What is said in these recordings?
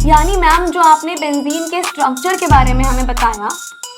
यानी मैम जो आपने बेंजीन के स्ट्रक्चर के बारे में हमें बताया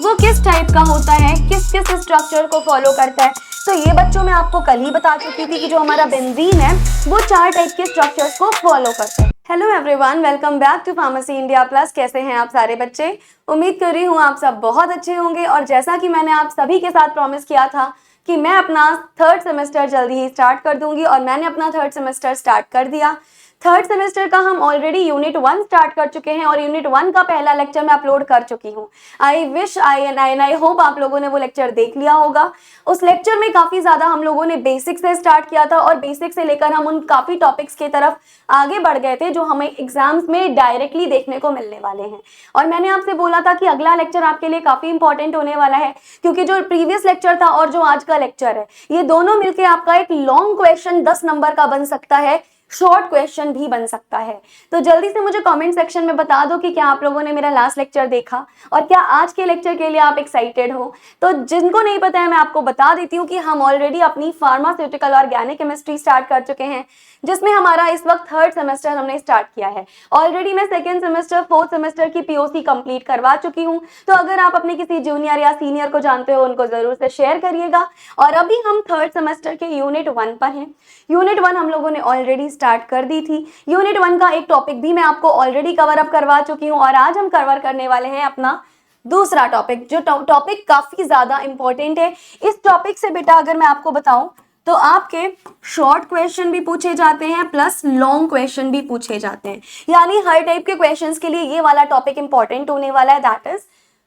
वो किस टाइप का होता है, किस किस स्ट्रक्चर को फॉलो करता है। तो ये बच्चों मैं आपको कल ही बता चुकी थी कि जो हमारा बेंजीन है वो 4 टाइप के स्ट्रक्चर्स को फॉलो करता है। Hello everyone, welcome back to pharmacy India plus. कैसे हैं आप सारे बच्चे? उम्मीद कर रही हूँ आप सब बहुत अच्छे होंगे। और जैसा कि मैंने आप सभी के साथ प्रॉमिस किया था कि मैं अपना 3rd सेमेस्टर जल्दी ही स्टार्ट कर दूंगी, और मैंने अपना 3rd सेमेस्टर स्टार्ट कर दिया। 3rd सेमेस्टर का हम ऑलरेडी यूनिट 1 स्टार्ट कर चुके हैं और यूनिट 1 का पहला लेक्चर मैं अपलोड कर चुकी हूँ। आई होप आप लोगों ने वो लेक्चर देख लिया होगा। उस लेक्चर में काफी ज्यादा हम लोगों ने बेसिक से स्टार्ट किया था और बेसिक से लेकर हम उन काफी टॉपिक्स की तरफ आगे बढ़ गए थे जो हमें एग्जाम्स में डायरेक्टली देखने को मिलने वाले हैं। और मैंने आपसे बोला था कि अगला लेक्चर आपके लिए काफी इंपॉर्टेंट होने वाला है, क्योंकि जो प्रीवियस लेक्चर था और जो आज का लेक्चर है ये दोनों मिलकर आपका एक लॉन्ग क्वेश्चन 10 नंबर का बन सकता है, शॉर्ट क्वेश्चन भी बन सकता है। तो जल्दी से मुझे कमेंट सेक्शन में बता दो कि क्या आप लोगों ने मेरा लास्ट लेक्चर देखा और क्या आज के लेक्चर के लिए आप एक्साइटेड हो। तो जिनको नहीं पता है मैं आपको बता देती हूँ कि हम ऑलरेडी अपनी फार्मास्यूटिकल ऑर्गेनिक केमिस्ट्री स्टार्ट कर चुके हैं, जिसमें हमारा इस वक्त 3rd सेमेस्टर हमने स्टार्ट किया है। ऑलरेडी मैं 2nd सेमेस्टर 4th सेमेस्टर की पीओसी कंप्लीट करवा चुकी हूँ। तो अगर आप अपने किसी जूनियर या सीनियर को जानते हो उनको जरूर से शेयर करिएगा। और अभी हम 3rd सेमेस्टर के यूनिट 1 पर हैं। यूनिट 1 हम लोगों ने ऑलरेडी स्टार्ट कर दी थी। यूनिट 1 का एक टॉपिक भी मैं आपको ऑलरेडी कवर अप करवा चुकी हूँ और आज हम कवर करने वाले हैं अपना दूसरा टॉपिक, जो टॉपिक काफी ज्यादा इंपॉर्टेंट है। इस टॉपिक से बेटा अगर मैं आपको बताऊं तो आपके शॉर्ट क्वेश्चन भी पूछे जाते हैं प्लस लॉन्ग क्वेश्चन भी पूछे जाते हैं। यानी हर टाइप के क्वेश्चंस के लिए ये वाला टॉपिक इंपॉर्टेंट होने वाला है, that is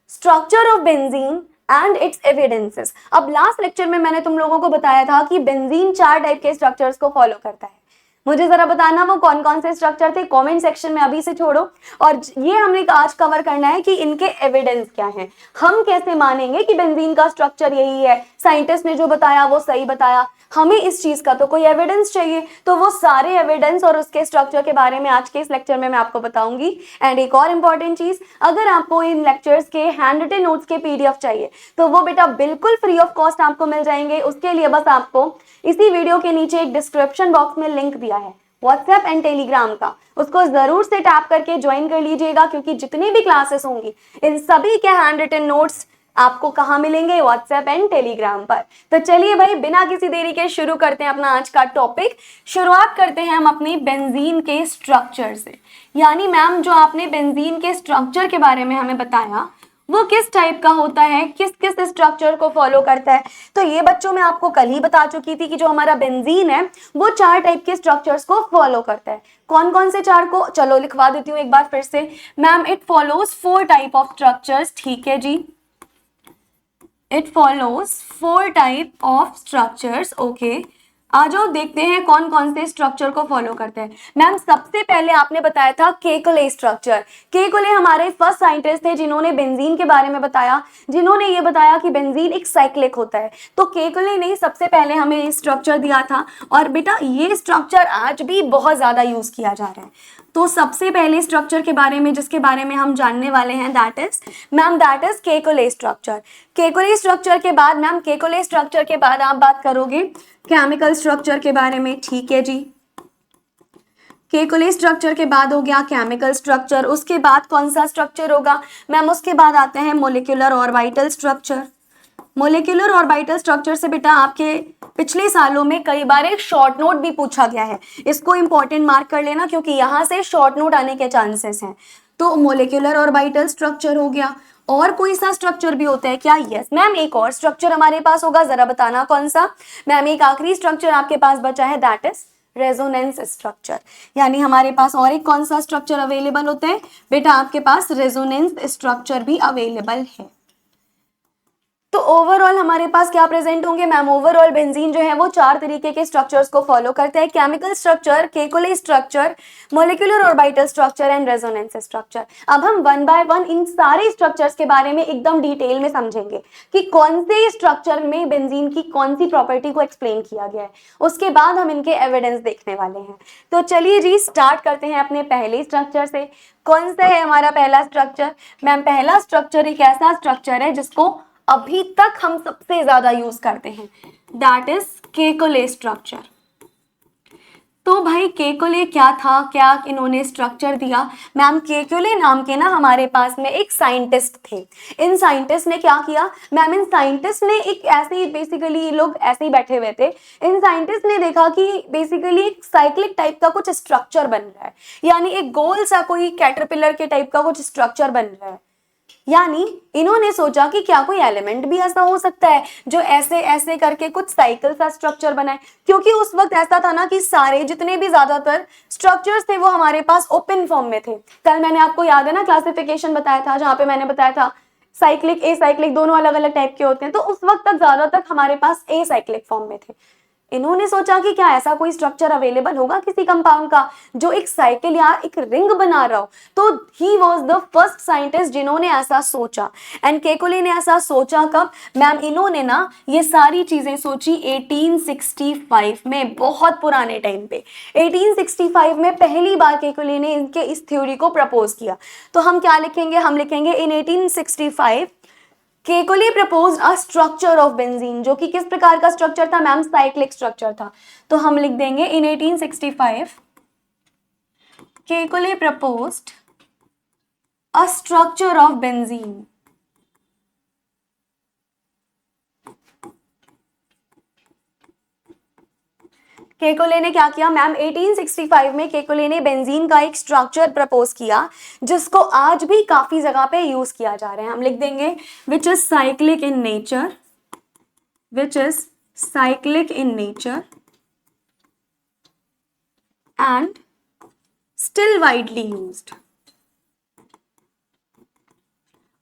structure of benzene and it's evidences. अब लास्ट लेक्चर में मैंने तुम लोगों को बताया था कि बेंजीन 4 टाइप के स्ट्रक्चर्स को फॉलो करता है। मुझे जरा बताना वो कौन कौन से स्ट्रक्चर थे, कमेंट सेक्शन में अभी से छोड़ो। और ये हमने आज कवर करना है कि इनके एविडेंस क्या हैं, हम कैसे मानेंगे कि बेंजीन का स्ट्रक्चर यही है, साइंटिस्ट ने जो बताया वो सही बताया, हमें इस चीज का तो कोई एविडेंस चाहिए। तो वो सारे एविडेंस और उसके स्ट्रक्चर के बारे में आज के इस लेक्चर में मैं आपको बताऊंगी। एंड एक और इंपॉर्टेंट चीज, अगर आपको इन लेक्चर्स के हैंड रिटन नोट्स के पीडीएफ चाहिए तो वो बेटा बिल्कुल फ्री ऑफ कॉस्ट आपको मिल जाएंगे। उसके लिए बस आपको इसी वीडियो के नीचे एक डिस्क्रिप्शन बॉक्स में लिंक दिया है व्हाट्सएप एंड टेलीग्राम का, उसको जरूर से टैप करके ज्वाइन कर लीजिएगा, क्योंकि जितनी भी क्लासेस होंगी इन सभी के हैंड रिटन नोट्स आपको कहाँ मिलेंगे? व्हाट्सएप एंड टेलीग्राम पर। तो चलिए भाई बिना किसी देरी के शुरू करते हैं अपना आज का टॉपिक। शुरुआत करते हैं हम अपनी बेंजीन के स्ट्रक्चर से। यानी मैम जो आपने बेंजीन के स्ट्रक्चर के बारे में हमें बताया वो किस टाइप का होता है, किस किस स्ट्रक्चर को फॉलो करता है। तो ये बच्चों मैं आपको कल ही बता चुकी थी कि जो हमारा बेंजीन है वो 4 टाइप के स्ट्रक्चर्स को फॉलो करता है। कौन कौन से 4 को चलो लिखवा देती हूँ एक बार फिर से। Ma'am it follows 4 type of structures. ठीक है जी, it follows 4 type of structures. Okay, आ जाओ देखते हैं कौन कौन से स्ट्रक्चर को फॉलो करते हैं। मैम सबसे पहले आपने बताया था केकुले स्ट्रक्चर। केकुले हमारे फर्स्ट साइंटिस्ट थे जिन्होंने बेंजीन के बारे में बताया, जिन्होंने ये बताया कि बेंजीन एक साइक्लिक होता है। तो केकुले ने सबसे पहले हमें स्ट्रक्चर दिया था और बेटा ये स्ट्रक्चर आज भी बहुत ज्यादा यूज किया जा रहा है। तो सबसे पहले स्ट्रक्चर के बारे में जिसके बारे में हम जानने वाले हैं that is Kekule structure. Kekule structure के बाद मैम केकुले स्ट्रक्चर के बाद आप बात करोगे केमिकल स्ट्रक्चर के बारे में। ठीक है जी, केकुले स्ट्रक्चर के बाद हो गया केमिकल स्ट्रक्चर। उसके बाद कौन सा स्ट्रक्चर होगा मैम? उसके बाद आते हैं molecular orbital structure. Molecular orbital structure से बेटा आपके पिछले सालों में कई बार एक शॉर्ट नोट भी पूछा गया है, इसको इंपॉर्टेंट मार्क कर लेना क्योंकि यहाँ से शॉर्ट नोट आने के चांसेस हैं। तो मोलिकुलर ऑर्बिटल स्ट्रक्चर हो गया। और कोई सा स्ट्रक्चर भी होता है क्या? यस मैम, एक और स्ट्रक्चर हमारे पास होगा, जरा बताना कौन सा। मैम एक आखिरी स्ट्रक्चर आपके पास बचा है दैट इज रेजोनेंस स्ट्रक्चर। यानी हमारे पास और एक कौन सा स्ट्रक्चर अवेलेबल होता है बेटा? आपके पास रेजोनेंस स्ट्रक्चर भी अवेलेबल है। तो ओवरऑल हमारे पास क्या प्रेजेंट होंगे मैम? ओवरऑल बेंजीन जो है वो 4 तरीके के स्ट्रक्चर्स को फॉलो करते हैं, chemical structure, Kekule structure, molecular orbital structure and resonance structure. अब हम 1 बाय 1 इन सारे स्ट्रक्चर्स के बारे में एकदम डिटेल में समझेंगे कि कौन से स्ट्रक्चर में बेंजीन की कौन सी प्रॉपर्टी को एक्सप्लेन किया गया है। उसके बाद हम इनके एविडेंस देखने वाले हैं। तो चलिए जी स्टार्ट करते हैं अपने पहले स्ट्रक्चर से। कौन सा है हमारा पहला स्ट्रक्चर? मैम पहला स्ट्रक्चर एक ऐसा स्ट्रक्चर है जिसको अभी तक हम सबसे ज्यादा यूज करते हैं, दैट इज केकुले स्ट्रक्चर। तो भाई केकुले क्या था, क्या इन्होंने स्ट्रक्चर दिया? मैम केकुले नाम के ना हमारे पास में एक साइंटिस्ट थे। इन साइंटिस्ट ने क्या किया मैम, इन साइंटिस्ट ने एक ऐसे ही बेसिकली लोग ऐसे ही बैठे हुए थे। इन साइंटिस्ट ने देखा कि बेसिकली एक साइक्लिक टाइप का कुछ स्ट्रक्चर बन रहा है, यानी एक गोल सा कोई कैटरपिलर के टाइप का कुछ स्ट्रक्चर बन रहा है। यानी इन्होंने सोचा कि क्या कोई एलिमेंट भी ऐसा हो सकता है जो ऐसे ऐसे करके कुछ साइकिल सा स्ट्रक्चर बनाए, क्योंकि उस वक्त ऐसा था ना कि सारे जितने भी ज्यादातर स्ट्रक्चर्स थे वो हमारे पास ओपन फॉर्म में थे। कल मैंने आपको याद है ना क्लासिफिकेशन बताया था, जहां पे मैंने बताया था साइक्लिक ए साइक्लिक दोनों अलग अलग टाइप के होते हैं, तो उस वक्त तक ज्यादातर हमारे पास ए साइक्लिक फॉर्म में थे। इन्होंने सोचा कि क्या ऐसा कोई स्ट्रक्चर अवेलेबल होगा किसी कंपाउंड का जो एक साइकिल या एक रिंग बना रहा हो, तो he was the first scientist जिन्होंने ऐसा सोचा। एंड केकुले ने ऐसा सोचा कब मैम, इन्होंने ना ये सारी चीजें सोची 1865 में, बहुत पुराने टाइम पे 1865 में पहली बार केकुले ने इनके इस थ्योरी को प्रपोज किया। तो हम क्या लिखेंगे, हम लिखेंगे इन 1865 Kekule proposed a structure of benzene, जो कि किस प्रकार का स्ट्रक्चर था मैम, साइक्लिक स्ट्रक्चर था। तो हम लिख देंगे इन 1865 Kekule proposed a structure of benzene. Kekule ने क्या किया मैम, 1865 में केकुले ने बेंजीन का एक स्ट्रक्चर प्रपोज किया जिसको आज भी काफी जगह पे यूज किया जा रहा है। हम लिख देंगे which is cyclic in nature, which is cyclic in nature and still widely used।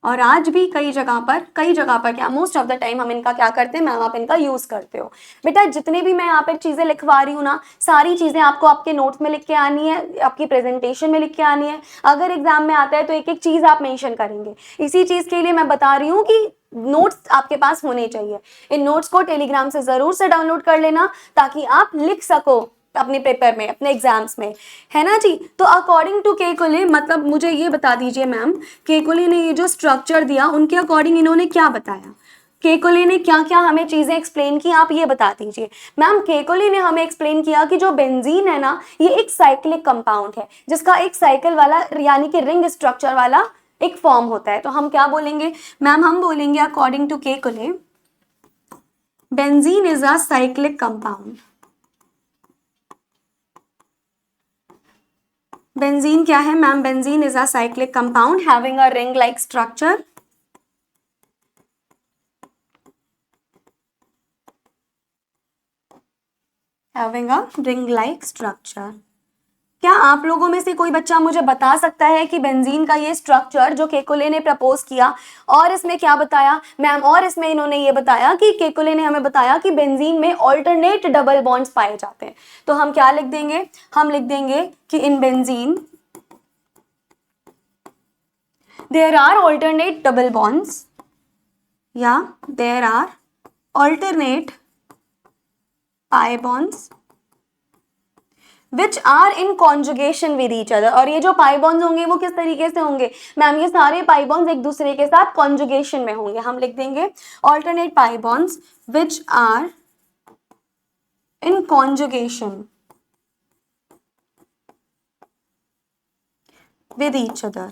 और आज भी कई जगह पर क्या मोस्ट ऑफ द टाइम हम इनका क्या करते हैं मैम, आप इनका यूज करते हो। बेटा जितने भी मैं यहाँ पर चीजें लिखवा रही हूँ ना, सारी चीजें आपको आपके नोट्स में लिख के आनी है, आपकी प्रेजेंटेशन में लिख के आनी है। अगर एग्जाम में आता है तो एक एक चीज आप मेंशन करेंगे। इसी चीज के लिए मैं बता रही हूँ कि नोट्स आपके पास होने चाहिए। इन नोट्स को टेलीग्राम से जरूर से डाउनलोड कर लेना ताकि आप लिख सको अपने पेपर में, अपने एग्जाम्स में, है ना जी। तो अकॉर्डिंग टू केकुले, मतलब मुझे ये बता दीजिए मैम, केकुले ने ये जो स्ट्रक्चर दिया उनके अकॉर्डिंग इन्होंने क्या बताया, केकुले ने क्या क्या हमें चीजें एक्सप्लेन की, आप ये बता दीजिए मैम। केकुले ने हमें एक्सप्लेन किया कि जो बेंजीन है ना, ये एक साइक्लिक कंपाउंड है जिसका एक साइकिल वाला यानी कि रिंग स्ट्रक्चर वाला एक फॉर्म होता है। तो हम क्या बोलेंगे मैम, हम बोलेंगे according to Kekule benzene is a cyclic compound. Benzene क्या है ma'am, benzene is a cyclic compound having a ring like structure, having a ring like structure. क्या आप लोगों में से कोई बच्चा मुझे बता सकता है कि बेंजीन का ये स्ट्रक्चर जो केकुले ने प्रपोज किया, और इसमें क्या बताया मैम, और इसमें इन्होंने ये बताया कि केकुले ने हमें बताया कि बेंजीन में ऑल्टरनेट डबल बॉन्ड्स पाए जाते हैं। तो हम क्या लिख देंगे, हम लिख देंगे कि in benzene there are alternate double bonds, या there are alternate pi bonds which are in conjugation with each other। और ये जो पाई बॉन्ड्स होंगे वो किस तरीके से होंगे मैम, ये सारे पाई बॉन्ड्स एक दूसरे के साथ कॉन्जुगेशन में होंगे। हम लिख देंगे alternate pi bonds which are in conjugation with each other,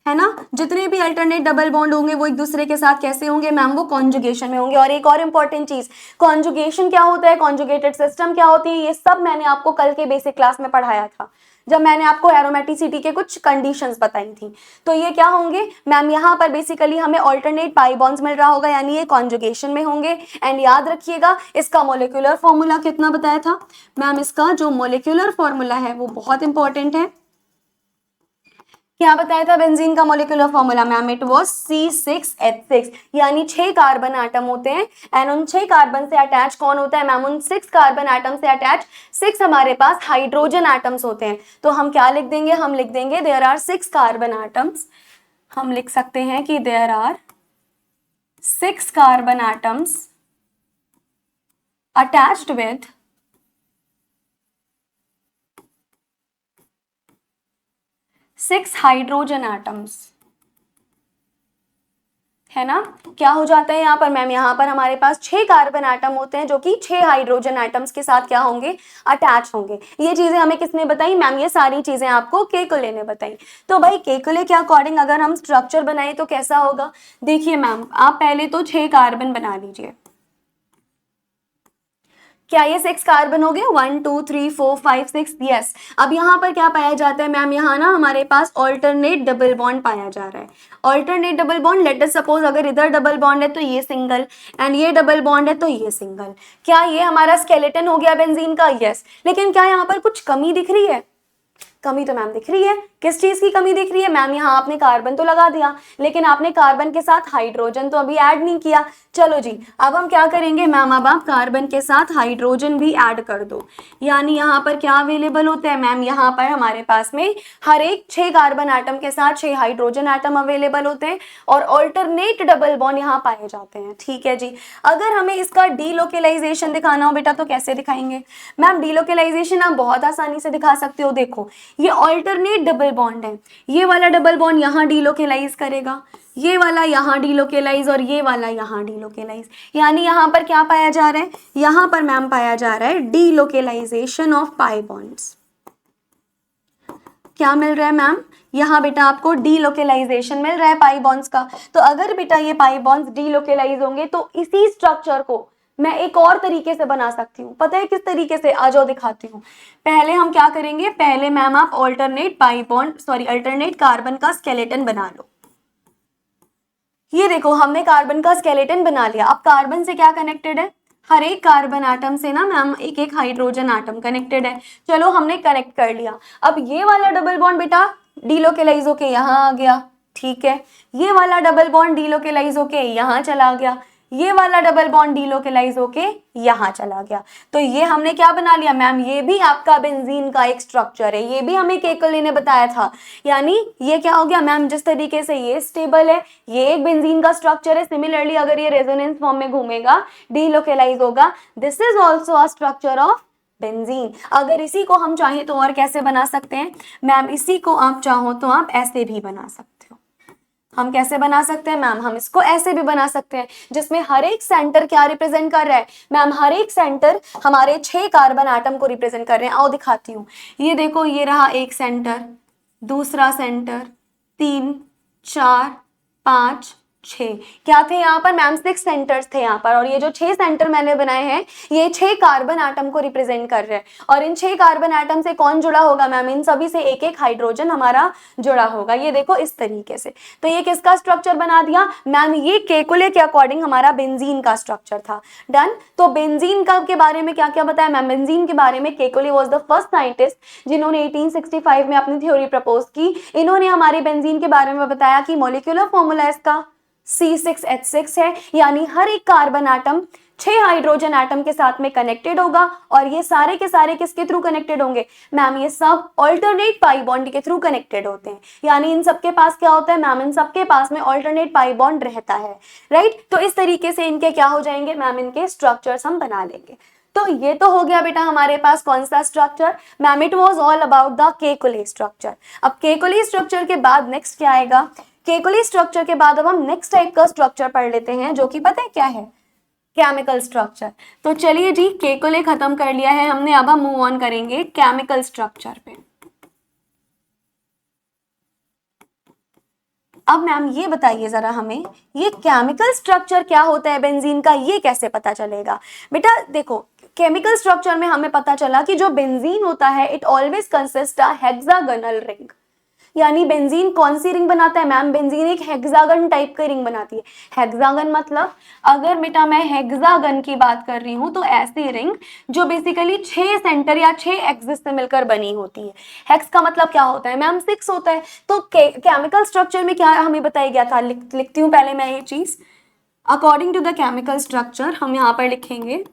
है ना। जितने भी अल्टरनेट डबल बॉन्ड होंगे वो एक दूसरे के साथ कैसे होंगे मैम, वो कॉन्जुगेशन में होंगे। और एक और इंपॉर्टेंट चीज, कॉन्जुगेशन क्या होता है, कॉन्जुगेटेड सिस्टम क्या होती है, ये सब मैंने आपको कल के बेसिक क्लास में पढ़ाया था जब मैंने आपको एरोमेटिसिटी के कुछ कंडीशंस बताई थी। तो ये क्या होंगे मैम, यहाँ पर बेसिकली हमें ऑल्टरनेट पाई बॉन्ड्स मिल रहा होगा, यानी ये कॉन्जुगेशन में होंगे। एंड याद रखिएगा इसका मोलिकुलर फॉर्मूला कितना बताया था मैम, इसका जो मोलिकुलर फॉर्मूला है वो बहुत इंपॉर्टेंट है। क्या बताया था बेंजीन का molecular formula ma'am, it was C6H6, यानी 6 कार्बन एटम होते हैं। एंड उन 6 कार्बन से अटैच कौन होता है मैम, उन 6 कार्बन एटम से अटैच 6 हमारे पास हाइड्रोजन एटम्स होते हैं। तो हम क्या लिख देंगे, हम लिख देंगे देयर आर 6 कार्बन एटम्स। हम लिख सकते हैं कि there are 6 carbon atoms attached with 6 hydrogen atoms। है ना। क्या हो जाता है यहाँ पर मैम, यहाँ पर हमारे पास 6 कार्बन एटम होते हैं जो कि 6 हाइड्रोजन एटम्स के साथ क्या होंगे, अटैच होंगे। ये चीजें हमें किसने बताई मैम, ये सारी चीजें आपको केकुले ने बताई। तो भाई केकुले के अकॉर्डिंग अगर हम स्ट्रक्चर बनाए तो कैसा होगा, देखिए मैम आप पहले तो 6 कार्बन बना लीजिए। क्या ये 6 कार्बन हो गए, 1 2 3 4 5 6, यस। अब यहाँ पर क्या पाया जाता है मैम, यहाँ ना हमारे पास ऑल्टरनेट डबल बॉन्ड पाया जा रहा है। Alternate double bond, let us suppose अगर इधर डबल बॉन्ड है तो ये सिंगल, एंड ये डबल बॉन्ड है तो ये सिंगल। क्या ये हमारा स्केलेटन हो गया बेंजीन का, यस। लेकिन क्या यहाँ पर कुछ कमी दिख रही है, कमी तो मैम दिख रही है। किस चीज की कमी दिख रही है मैम, यहाँ आपने कार्बन तो लगा दिया लेकिन आपने कार्बन के साथ हाइड्रोजन तो अभी ऐड नहीं किया। चलो जी, अब हम क्या करेंगे मैम, अब आप कार्बन के साथ हाइड्रोजन भी ऐड कर दो। यानी यहाँ पर क्या अवेलेबल होता है मैम, यहाँ पर हमारे पास में हर एक 6 कार्बन एटम के साथ 6 हाइड्रोजन एटम अवेलेबल होते हैं और ऑल्टरनेट डबल बॉन्ड यहाँ पाए जाते हैं। ठीक है जी। अगर हमें इसका डीलोकेलाइजेशन दिखाना हो बेटा तो कैसे दिखाएंगे मैम, डीलोकेलाइजेशन आप बहुत आसानी से दिखा सकते हो। देखो ये ऑल्टरनेट डबल बॉन्ड है, ये वाला डबल बॉन्ड यहाँ डीलोकेलाइज करेगा, ये वाला यहाँ डीलोकेलाइज और ये वाला यहाँ डीलोकेलाइज। यानी यहाँ पर क्या पाया जा रहा है, यहाँ पर मैम पाया जा रहा है डीलोकेलाइजेशन ऑफ पाई बॉन्ड्स। क्या मिल रहा है मैम, यहाँ बेटा आपको डीलोकेलाइजेशन मिल रहा है पाई बॉन्ड्स का। तो अगर बेटा ये पाई बॉन्ड्स डीलोकेलाइज होंगे तो इसी स्ट्रक्चर को मैं एक और तरीके से बना सकती हूँ। पता है किस तरीके से, आ जाओ दिखाती हूँ। पहले हम क्या करेंगे, पहले मैम आप अल्टरनेट कार्बन का स्केलेटन बना लो। ये देखो हमने कार्बन का स्केलेटन बना लिया। अब कार्बन से क्या कनेक्टेड है, हर एक कार्बन आटम से ना मैम एक एक हाइड्रोजन आटम कनेक्टेड है। चलो हमने कनेक्ट कर लिया। अब ये वाला डबल बॉन्ड बेटा डीलोकेलाइज होके यहाँ आ गया, ठीक है। ये वाला डबल बॉन्ड डीलोकेलाइज होके यहाँ चला गया, ये वाला डबल बॉन्ड डीलोकेलाइज होके यहाँ चला गया। तो ये हमने क्या बना लिया मैम, ये भी आपका बेंजीन का एक स्ट्रक्चर है, ये भी हमें केकुले ने बताया था। यानी ये क्या हो गया मैम, जिस तरीके से ये स्टेबल है, ये एक बेंजीन का स्ट्रक्चर है, सिमिलरली अगर ये रेजोनेंस फॉर्म में घूमेगा डीलोकेलाइज होगा, this is also a structure of benzene. अगर इसी को हम चाहें तो और कैसे बना सकते हैं मैम, इसी को आप चाहो तो आप ऐसे भी बना सकते हो। हम कैसे बना सकते हैं मैम, हम इसको ऐसे भी बना सकते हैं जिसमें हर एक सेंटर क्या रिप्रेजेंट कर रहा है मैम, हर एक सेंटर हमारे 6 कार्बन आटम को रिप्रेजेंट कर रहे हैं। आओ दिखाती हूँ। ये देखो ये रहा एक सेंटर, दूसरा सेंटर, 3 4 5 6, क्या थे यहाँ पर मैम, 6 सेंटर्स थे यहाँ पर। और ये जो 6 सेंटर मैंने बनाए हैं ये 6 कार्बन एटम को रिप्रेजेंट कर रहे हैं। और इन 6 कार्बन एटम से कौन जुड़ा होगा मैम, इन सभी से एक एक हाइड्रोजन हमारा जुड़ा होगा। ये देखो इस तरीके से। तो ये किसका स्ट्रक्चर बना दिया मैम, ये केकुले के अकॉर्डिंग हमारा बेंजीन का स्ट्रक्चर था। डन। तो बेंजीन का के बारे में क्या क्या बताया मैम, बेंजीन के बारे में Kekule was the first scientist जिन्होंने 1865 में अपनी थ्योरी प्रपोज की। इन्होंने हमारे बेंजीन के बारे में बताया कि मॉलिक्यूलर फॉर्मूला इसका C6H6 है, यानी हर एक कार्बन आटम 6 हाइड्रोजन आटम के साथ में कनेक्टेड होगा। और ये सारे के सारे किसके थ्रू कनेक्टेड होंगे मैम, ये सब ऑल्टरनेट पाई बॉन्ड के थ्रू कनेक्टेड होते हैं। यानी इन सबके पास क्या होता है मैम, इन सबके पास में ऑल्टरनेट पाई बॉन्ड रहता है, राइट। तो इस तरीके से इनके क्या हो जाएंगे मैम, इनके स्ट्रक्चर्स हम बना लेंगे। तो ये तो हो गया बेटा हमारे पास कौन सा structure ma'am, it was all about the Kekule structure. अब केकुले स्ट्रक्चर के बाद नेक्स्ट क्या आएगा, केकुले स्ट्रक्चर के बाद अब हम नेक्स्ट टाइप का स्ट्रक्चर पढ़ लेते हैं जो कि पता है क्या है, केमिकल स्ट्रक्चर। तो चलिए जी, केकुले खत्म कर लिया है हमने, अब हम मूव ऑन करेंगे केमिकल स्ट्रक्चर पे। अब मैम ये बताइए जरा हमें, ये केमिकल स्ट्रक्चर क्या होता है बेंजीन का, ये कैसे पता चलेगा बेटा। देखो केमिकल स्ट्रक्चर में हमें पता चला कि जो बेंजीन होता है it always consist a hexagonal ring. यानी बेंजीन कौन सी रिंग बनाता है मैम, बेंजीन एक हेक्सागन टाइप की रिंग बनाती है। हेक्सागन मतलब अगर बेटा मैं हेक्सागन की बात कर रही हूं तो ऐसी रिंग जो बेसिकली 6 सेंटर या 6 एक्सिस से मिलकर बनी होती है। हेक्स का मतलब क्या होता है मैम, 6 होता है। तो केमिकल स्ट्रक्चर में क्या हमें बताया गया था, लिखती हूँ पहले मैं ये चीज। According to the chemical structure हम यहाँ पर लिखेंगे,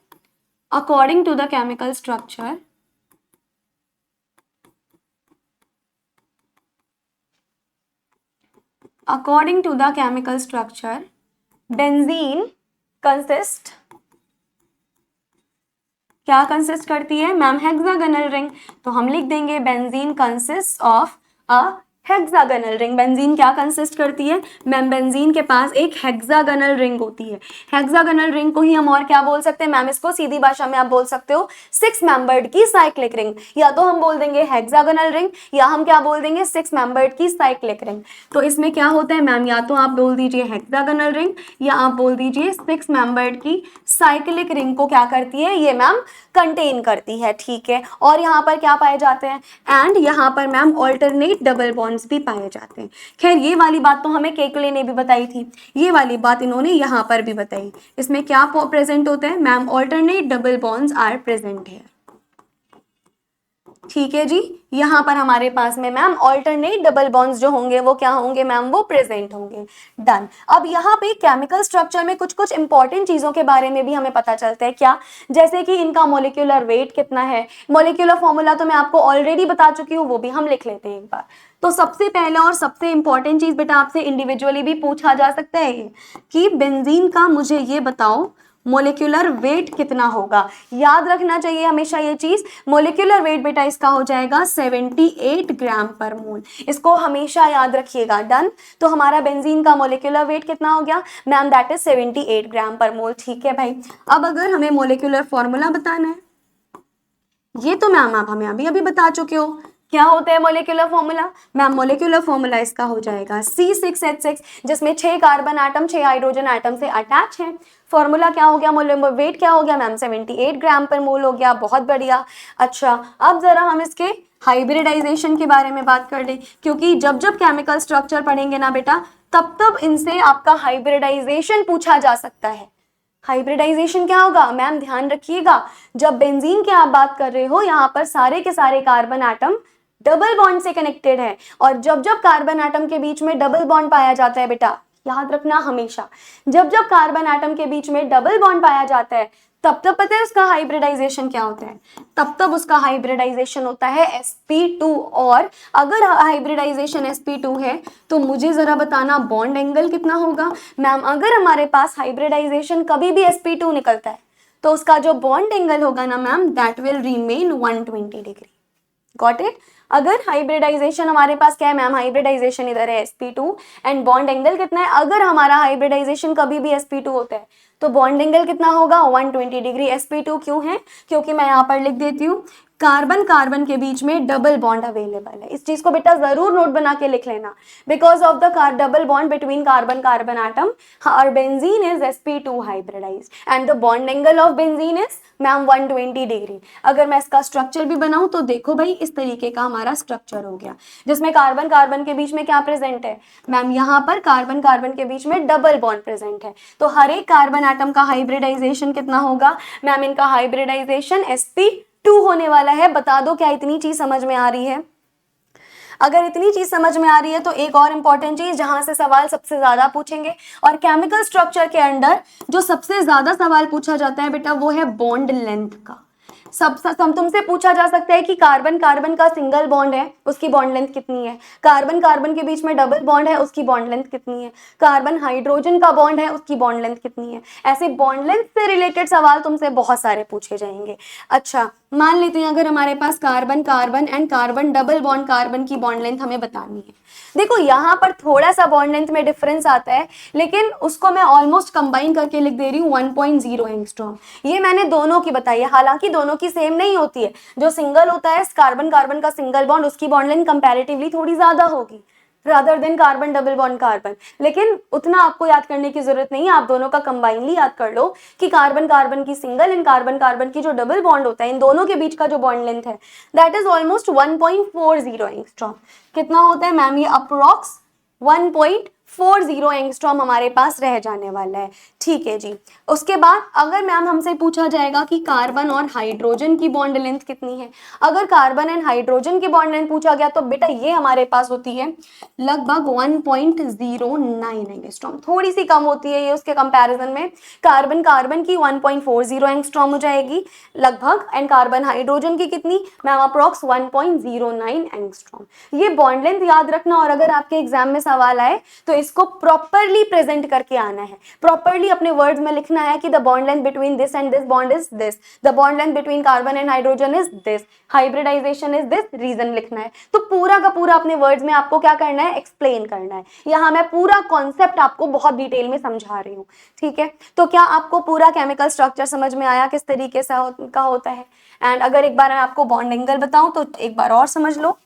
according to the chemical structure according to the chemical structure benzene consist, क्या कंसिस्ट करती है मैम, हेक्सागोनल रिंग। तो हम लिख देंगे benzene consist of a hexagonal ring. Benzene क्या कंसिस्ट करती है मैम? बेंजीन के पास एक हेक्सागोनल रिंग होती है। हेक्सागोनल रिंग को ही हम और क्या बोल सकते हैं मैम? इसको सीधी भाषा में आप बोल सकते हो 6 मेंबर्ड की साइक्लिक रिंग। या तो हम बोल देंगे हेक्सागोनल रिंग या हम क्या बोल देंगे 6 मेंबर्ड की साइक्लिक रिंग। तो इसमें क्या होता है मैम? या तो आप बोल दीजिए हेक्सागोनल रिंग या आप बोल दीजिए 6 मेंबर्ड की साइक्लिक रिंग को क्या करती है ये मैम? कंटेन करती है। ठीक है, और यहाँ पर क्या पाए जाते हैं? एंड यहाँ पर मैम ऑल्टरनेट डबल बॉन्ड्स भी पाए जाते हैं। खैर ये वाली बात तो हमें केकले ने भी बताई थी, ये वाली बात इन्होंने यहाँ पर भी बताई। इसमें क्या प्रेजेंट होता है ma'am? Alternate double bonds are present है। ठीक है जी, यहाँ पर हमारे पास में मैम ऑल्टरनेट डबल बॉन्ड्स जो होंगे वो क्या होंगे मैम? वो प्रेजेंट होंगे। डन। अब यहाँ पे केमिकल स्ट्रक्चर में कुछ कुछ इंपॉर्टेंट चीजों के बारे में भी हमें पता चलता है। क्या? जैसे कि इनका मोलिकुलर वेट कितना है। मोलिकुलर फॉर्मूला तो मैं आपको ऑलरेडी बता चुकी हूँ, वो भी हम लिख लेते हैं एक बार। तो सबसे पहला और सबसे इंपॉर्टेंट चीज बेटा आपसे इंडिविजुअली भी पूछा जा सकता है कि बेंजीन का मुझे ये बताओ मोलिकुलर वेट कितना होगा। याद रखना चाहिए हमेशा ये चीज, मोलिकुलर वेट बेटा इसका हो जाएगा 78 ग्राम पर मोल। इसको हमेशा याद रखिएगा। डन। तो हमारा बेंजीन का मोलिकुलर वेट कितना हो गया मैम? दैट इज 78 ग्राम पर मोल। ठीक है भाई, अब अगर हमें मोलिकुलर फॉर्मूला बताना है, ये तो मैम आप हमें अभी अभी बता चुके हो। क्या होता है molecular formula ma'am? Molecular formula इसका हो जाएगा C6H6, जिसमें 6 कार्बन एटम 6 हाइड्रोजन एटम से अटैच है। फॉर्मूला क्या हो गया? मोलिकुलर वेट क्या हो गया मैम? 78 ग्राम पर मोल हो गया। बहुत बढ़िया। अच्छा, अब जरा हम इसके हाइब्रिडाइजेशन के बारे में बात कर लें, क्योंकि जब जब केमिकल स्ट्रक्चर पढ़ेंगे ना बेटा, तब तब इनसे आपका हाइब्रिडाइजेशन पूछा जा सकता है। हाइब्रिडाइजेशन क्या होगा मैम? ध्यान रखिएगा, जब बेंजीन की आप बात कर रहे हो, यहाँ पर सारे के सारे कार्बन एटम डबल बॉन्ड से कनेक्टेड है, और जब जब कार्बन एटम के बीच में डबल बॉन्ड पाया जाता है बेटा, याद रखना हमेशा, जब जब कार्बन एटम के बीच में डबल बॉन्ड पाया जाता है, तब तब पता है उसका हाइब्रिडाइजेशन क्या होता है? तब तब उसका हाइब्रिडाइजेशन होता है sp2। और अगर हाइब्रिडाइजेशन sp2 है तो मुझे जरा बताना बॉन्ड एंगल कितना होगा मैम? अगर हमारे पास हाइब्रिडाइजेशन कभी भी sp2 निकलता है तो उसका जो बॉन्ड एंगल होगा ना ma'am, that will remain 120 degree. Got it? अगर हाइब्रिडाइजेशन हमारे पास क्या है मैम? हाइब्रिडाइजेशन इधर है sp2 एंड बॉन्ड एंगल कितना है? अगर हमारा हाइब्रिडाइजेशन कभी भी sp2 होता है तो बॉन्ड एंगल कितना होगा? 120 डिग्री। sp2 क्यों है? क्योंकि मैं यहाँ पर लिख देती हूँ, कार्बन कार्बन के बीच में डबल बॉन्ड अवेलेबल है। इस चीज को बेटा जरूर नोट बना के लिख लेना, because of the double bond between carbon carbon atom, और benzene is sp2 hybridized and the bond angle of benzene is ma'am 120 degree. अगर मैं इसका स्ट्रक्चर भी बनाऊं तो देखो भाई, इस तरीके का हमारा स्ट्रक्चर हो गया, जिसमें कार्बन कार्बन के बीच में क्या प्रेजेंट है मैम? यहाँ पर कार्बन कार्बन के बीच में डबल बॉन्ड प्रेजेंट है। तो हर एक कार्बन एटम का हाइब्रिडाइजेशन कितना होगा मैम? इनका हाइब्रिडाइजेशन sp2 होने वाला है। बता दो, क्या इतनी चीज समझ में आ रही है? अगर इतनी चीज समझ में आ रही है तो एक और इंपॉर्टेंट चीज जहां से सवाल सबसे ज्यादा पूछेंगे, और केमिकल स्ट्रक्चर के अंदर जो सबसे ज्यादा सवाल पूछा जाता है बेटा, वो है बॉन्ड लेंथ का। सब तुमसे पूछा जा सकता है कि कार्बन कार्बन का सिंगल बॉन्ड है, उसकी बॉन्ड लेंथ कितनी है? कार्बन कार्बन के बीच में डबल बॉन्ड है, उसकी बॉन्ड लेंथ कितनी है? कार्बन हाइड्रोजन का बॉन्ड है, उसकी बॉन्ड लेंथ कितनी है? ऐसे बॉन्ड लेंथ से रिलेटेड सवाल तुमसे बहुत सारे पूछे जाएंगे। अच्छा, मान लेते हैं अगर हमारे पास carbon carbon and carbon double bond carbon की बॉन्ड लेंथ हमें बतानी है। देखो यहाँ पर थोड़ा सा बॉन्ड लेंथ में डिफरेंस आता है, लेकिन उसको मैं ऑलमोस्ट कंबाइन करके लिख दे रही हूँ 1.0 एंगस्ट्रॉम। ये मैंने दोनों की बताई है, हालांकि दोनों की सेम नहीं होती है। जो सिंगल होता है कार्बन कार्बन का सिंगल बॉन्ड, उसकी बॉन्ड लेंथ कंपैरेटिवली थोड़ी ज्यादा होगी rather than carbon double bond carbon, लेकिन उतना आपको याद करने की जरूरत नहीं है। आप दोनों का कंबाइनली याद कर लो कि कार्बन कार्बन की सिंगल एंड कार्बन कार्बन की जो डबल बॉन्ड होता है, इन दोनों के बीच का जो बॉन्ड लेंथ है दैट इज ऑलमोस्ट 1.40 एंगस्ट्रॉम। कितना होता है मैम? ये अप्रोक्स 1.40 एंगस्ट्रॉम हमारे पास रह जाने वाला है। ठीक है जी। उसके बाद अगर मैम हमसे पूछा जाएगा कि कार्बन और हाइड्रोजन की बॉन्ड लेंथ कितनी है, अगर कार्बन एंड हाइड्रोजन की बॉन्ड लेंथ पूछा गया तो बेटा ये हमारे पास होती है लगभग 1.09 एंगस्ट्रॉम। थोड़ी सी कम होती है ये उसके कंपैरिजन में। कार्बन कार्बन की 1.40 एंगस्ट्रॉम हो जाएगी लगभग, एंड कार्बन हाइड्रोजन की कितनी मैम? Approx 1.09 angstrom. ये बॉन्ड लेंथ याद रखना, और अगर आपके एग्जाम में सवाल आए तो इसको प्रॉपरली प्रेजेंट करके आना है। प्रॉपरली अपने वर्ड्स में लिखना है कि the bond length between this and this bond is this, the bond length between carbon and hydrogen is this, hybridization is this, reason लिखना है। तो पूरा का पूरा अपने वर्ड्स में आपको क्या करना है, एक्सप्लेन करना है। यहाँ मैं पूरा कॉन्सेप्ट आपको बहुत डिटेल में समझा रही हूँ, ठीक है। तो क्या आपको पूरा केमिकल स्ट्रक्चर समझ में आया किस तरीके से का होता है? एंड अगर एक बार मैं आपको बॉन्ड एंगल बताऊं तो एक बार और समझ लो।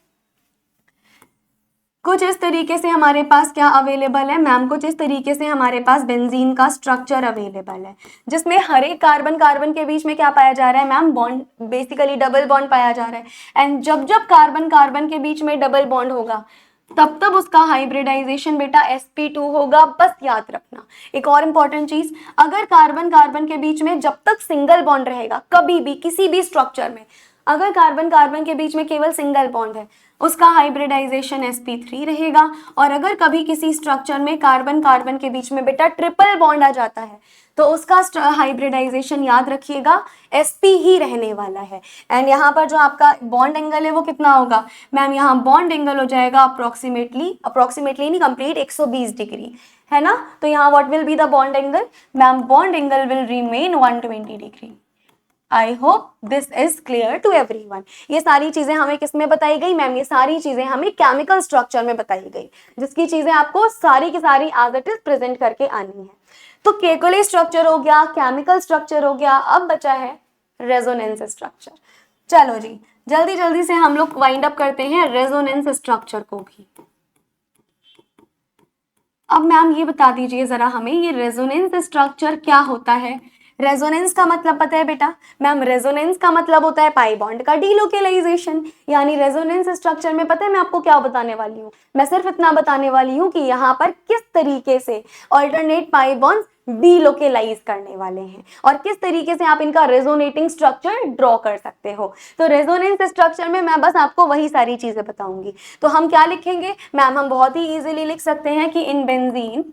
कुछ इस तरीके से हमारे पास क्या अवेलेबल है मैम, कुछ इस तरीके से हमारे पास बेंजीन का स्ट्रक्चर अवेलेबल है, जिसमें हर एक कार्बन कार्बन के बीच में क्या पाया जा रहा है ma'am, bond, basically double bond पाया जा रहा है। एंड जब जब कार्बन कार्बन के बीच में डबल बॉन्ड होगा तब तब उसका हाइब्रिडाइजेशन बेटा sp2 होगा, बस याद रखना। एक और इंपॉर्टेंट चीज, अगर कार्बन कार्बन के बीच में जब तक सिंगल बॉन्ड रहेगा, कभी भी किसी भी स्ट्रक्चर में अगर कार्बन कार्बन के बीच में केवल सिंगल बॉन्ड है, उसका हाइब्रिडाइजेशन sp3 रहेगा। और अगर कभी किसी स्ट्रक्चर में कार्बन कार्बन के बीच में बेटा ट्रिपल बॉन्ड आ जाता है तो उसका हाइब्रिडाइजेशन याद रखिएगा sp ही रहने वाला है। एंड यहाँ पर जो आपका बॉन्ड एंगल है वो कितना होगा मैम, यहाँ बॉन्ड एंगल हो जाएगा अप्रोक्सीमेटली नहीं, कंप्लीट 120 डिग्री, है ना। तो यहाँ what will be the bond angle ma'am, bond angle will remain 120 degree. I hope this is clear to everyone. ये सारी चीजें हमें किस में बताई गई मैम, ये सारी चीजें हमें केमिकल स्ट्रक्चर में बताई गई, जिसकी चीजें आपको सारी की सारी एज इट इज प्रेजेंट करके आनी है। तो केकुले स्ट्रक्चर हो गया, केमिकल स्ट्रक्चर हो गया, अब बचा है रेजोनेंस स्ट्रक्चर। चलो जी जल्दी जल्दी से हम लोग वाइंड अप करते हैं रेजोनेंस स्ट्रक्चर को भी। अब मैम ये बता दीजिए जरा हमें, ये रेजोनेंस स्ट्रक्चर क्या होता है? रेजोनेंस का मतलब पता है बेटा मैम, रेजोनेंस का मतलब होता है पाई बॉन्ड का डीलोकेलाइजेशन। यानी रेजोनेंस स्ट्रक्चर में पता है मैं आपको क्या बताने वाली हूँ, मैं सिर्फ इतना बताने वाली हूँ कि यहाँ पर किस तरीके से ऑल्टरनेट पाई बॉन्ड्स डीलोकेलाइज करने वाले हैं और किस तरीके से आप इनका रेजोनेटिंग स्ट्रक्चर ड्रॉ कर सकते हो। तो रेजोनेंस स्ट्रक्चर में मैं बस आपको वही सारी चीजें बताऊंगी। तो हम क्या लिखेंगे मैम, हम बहुत ही इजीली लिख सकते हैं कि in benzene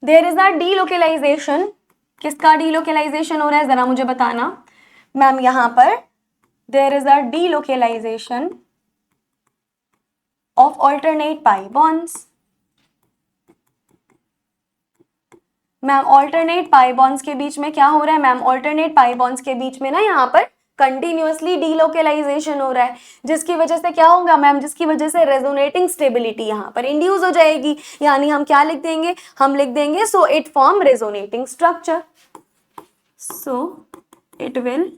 there is a delocalization. किसका डीलोकेलाइजेशन हो रहा है जरा मुझे बताना मैम, यहां पर there is a delocalization of alternate pi bonds. Ma'am alternate pi bonds के बीच में क्या हो रहा है मैम, ऑल्टरनेट पाई बॉन्ड्स के बीच में ना यहाँ पर कंटिन्यूअसली डीलोकेलाइजेशन हो रहा है, जिसकी वजह से क्या होगा मैम, जिसकी वजह से रेजोनेटिंग स्टेबिलिटी यहाँ पर इंड्यूस हो जाएगी। यानी हम क्या लिख देंगे, हम लिख देंगे so it form resonating structure, so it will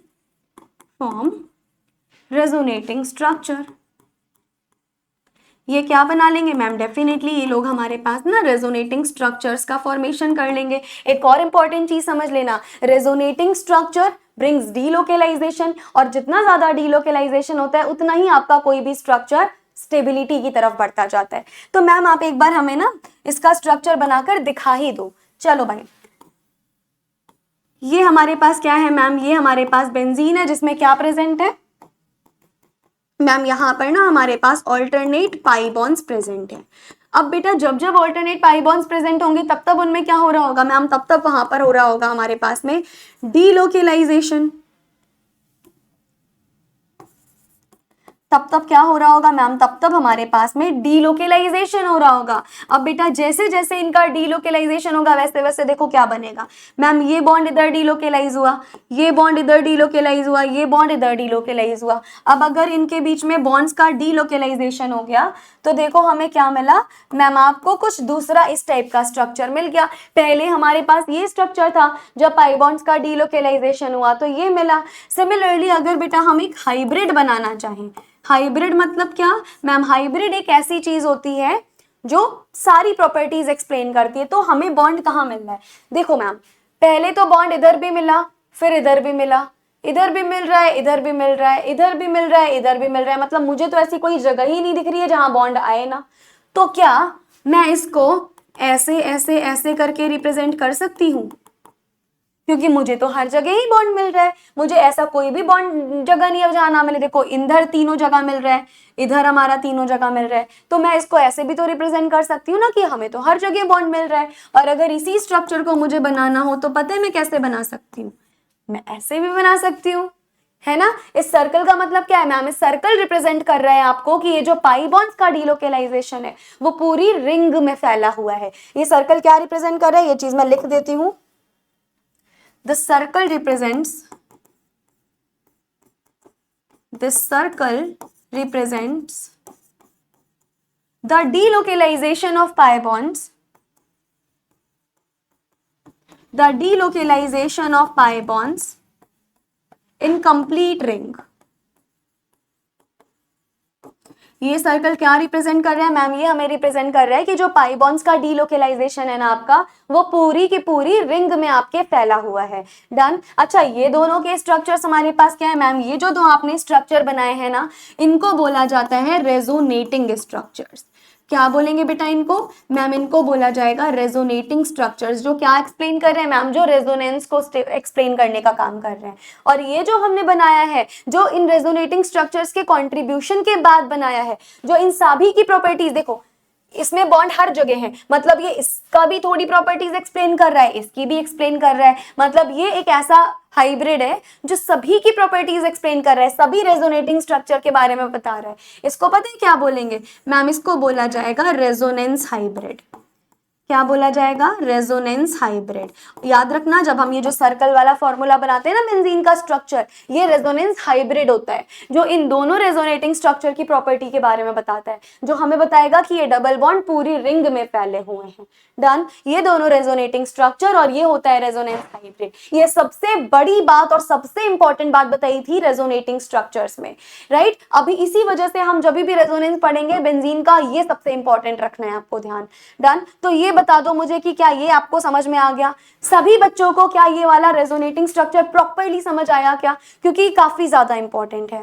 form resonating structure. ये क्या बना लेंगे मैम, डेफिनेटली ये लोग हमारे पास ना रेजोनेटिंग स्ट्रक्चर्स का फॉर्मेशन कर लेंगे। एक और इंपॉर्टेंट चीज समझ लेना, रेजोनेटिंग स्ट्रक्चर ब्रिंग्स डीलोकेलाइजेशन, और जितना ज्यादा डीलोकेलाइजेशन होता है उतना ही आपका कोई भी स्ट्रक्चर स्टेबिलिटी की तरफ बढ़ता जाता है। तो मैम आप एक बार हमें ना इसका स्ट्रक्चर बनाकर दिखा ही दो। चलो भाई, ये हमारे पास क्या है मैम, ये हमारे पास बेंजीन है जिसमें क्या प्रेजेंट है मैम, यहाँ पर ना हमारे पास ऑल्टरनेट पाई बॉन्ड्स प्रेजेंट है। अब बेटा जब जब ऑल्टरनेट पाई बॉन्ड्स प्रेजेंट होंगे तब तब उनमें क्या हो रहा होगा मैम, तब तब वहां पर हो रहा होगा हमारे पास में डीलोकेलाइजेशन। तब तब क्या हो रहा होगा मैम, तब तब हमारे पास में डीलोकेलाइजेशन हो रहा होगा। अब बेटा जैसे जैसे इनका डीलोकेलाइजेशन होगा वैसे वैसे देखो क्या बनेगा मैम, ये बॉन्ड इधर डीलोकेलाइज हुआ, ये बॉन्ड इधर डीलोकेलाइज हुआ, ये बॉन्ड इधर डीलोकेलाइज हुआ। अब अगर इनके बीच में बॉन्ड्स का डीलोकेलाइजेशन हो गया तो देखो हमें क्या मिला मैम, आपको कुछ दूसरा इस टाइप का स्ट्रक्चर मिल गया। पहले हमारे पास ये स्ट्रक्चर था, जब पाई बॉन्ड्स का डीलोकेलाइजेशन हुआ तो ये मिला। सिमिलरली अगर बेटा हम एक हाइब्रिड बनाना चाहें, हाइब्रिड मतलब क्या मैम, हाइब्रिड एक ऐसी चीज होती है जो सारी प्रॉपर्टीज एक्सप्लेन करती है। तो हमें बॉन्ड कहाँ मिल रहा है, देखो मैम पहले तो बॉन्ड इधर भी मिला, फिर इधर भी मिला, इधर भी मिल रहा है, इधर भी मिल रहा है, इधर भी मिल रहा है, इधर भी मिल रहा है। मतलब मुझे तो ऐसी कोई जगह ही नहीं दिख रही है जहां बॉन्ड आए ना। तो क्या मैं इसको ऐसे ऐसे ऐसे करके रिप्रेजेंट कर सकती हूँ, क्योंकि मुझे तो हर जगह ही बॉन्ड मिल रहा है, मुझे ऐसा कोई भी बॉन्ड जगह नहीं है जहां ना मिले। देखो इधर तीनों जगह मिल रहा है, इधर हमारा तीनों जगह मिल रहा है, तो मैं इसको ऐसे भी तो रिप्रेजेंट कर सकती हूँ ना कि हमें तो हर जगह बॉन्ड मिल रहा है। और अगर इसी स्ट्रक्चर को मुझे बनाना हो तो पता है मैं कैसे बना सकती हूँ, मैं ऐसे भी बना सकती हूँ, है ना। इस सर्कल का मतलब क्या है मैम, इस सर्कल रिप्रेजेंट कर रहा है आपको कि ये जो पाई बॉन्ड्स का डीलोकेलाइजेशन है वो पूरी रिंग में फैला हुआ है। ये सर्कल क्या रिप्रेजेंट कर रहा है, ये चीज मैं लिख देती हूं। The circle represents, this circle represents the delocalization of pi bonds, the delocalization of pi bonds in complete ring। ये सर्कल क्या रिप्रेजेंट कर रहा है मैम, ये हमें रिप्रेजेंट कर रहा है कि जो पाई बॉन्ड्स का डीलोकेलाइजेशन है ना आपका, वो पूरी की पूरी रिंग में आपके फैला हुआ है। डन। अच्छा, ये दोनों के स्ट्रक्चर्स हमारे पास क्या है मैम, ये जो दो आपने स्ट्रक्चर बनाए हैं ना, इनको बोला जाता है रेजोनेटिंग स्ट्रक्चर्स। क्या बोलेंगे बेटा इनको मैम, इनको बोला जाएगा रेजोनेटिंग स्ट्रक्चर्स। जो क्या एक्सप्लेन कर रहे हैं मैम, जो रेजोनेंस को एक्सप्लेन करने का काम कर रहे हैं। और ये जो हमने बनाया है, जो इन रेजोनेटिंग स्ट्रक्चर्स के कंट्रीब्यूशन के बाद बनाया है, जो इन सभी की प्रॉपर्टीज, देखो इसमें बॉन्ड हर जगह है, मतलब ये इसका भी थोड़ी प्रॉपर्टीज एक्सप्लेन कर रहा है, इसकी भी एक्सप्लेन कर रहा है, मतलब ये एक ऐसा हाइब्रिड है जो सभी की प्रॉपर्टीज एक्सप्लेन कर रहा है, सभी रेजोनेटिंग स्ट्रक्चर के बारे में बता रहा है। इसको पता है क्या बोलेंगे मैम, इसको बोला जाएगा रेजोनेंस हाइब्रिड। क्या बोला जाएगा, रेजोनेंस हाइब्रिड। याद रखना, जब हम ये जो सर्कल वाला फॉर्मूला बनाते हैं ना बेंजीन का स्ट्रक्चर, ये रेजोनेंस हाइब्रिड होता है, जो इन दोनों रेजोनेटिंग स्ट्रक्चर की प्रॉपर्टी के बारे में बताता है, जो हमें बताएगा कि ये डबल बॉन्ड पूरी रिंग में फैले हुए हैं। डन। ये दोनों रेजोनेटिंग स्ट्रक्चर और ये होता है रेजोनेंस हाइब्रिड। ये सबसे बड़ी बात और सबसे इंपॉर्टेंट बात बताई थी रेजोनेटिंग स्ट्रक्चर्स में, राइट। अभी इसी वजह से हम जब भी रेजोनेंस पढ़ेंगे बेंजीन का, ये सबसे इंपॉर्टेंट रखना है आपको ध्यान। डन। तो ये बता दो मुझे कि क्या ये आपको समझ में आ गया सभी बच्चों को, क्या ये वाला रेजोनेटिंग स्ट्रक्चर प्रॉपर्ली समझ आया क्या, क्योंकि काफी ज्यादा इंपॉर्टेंट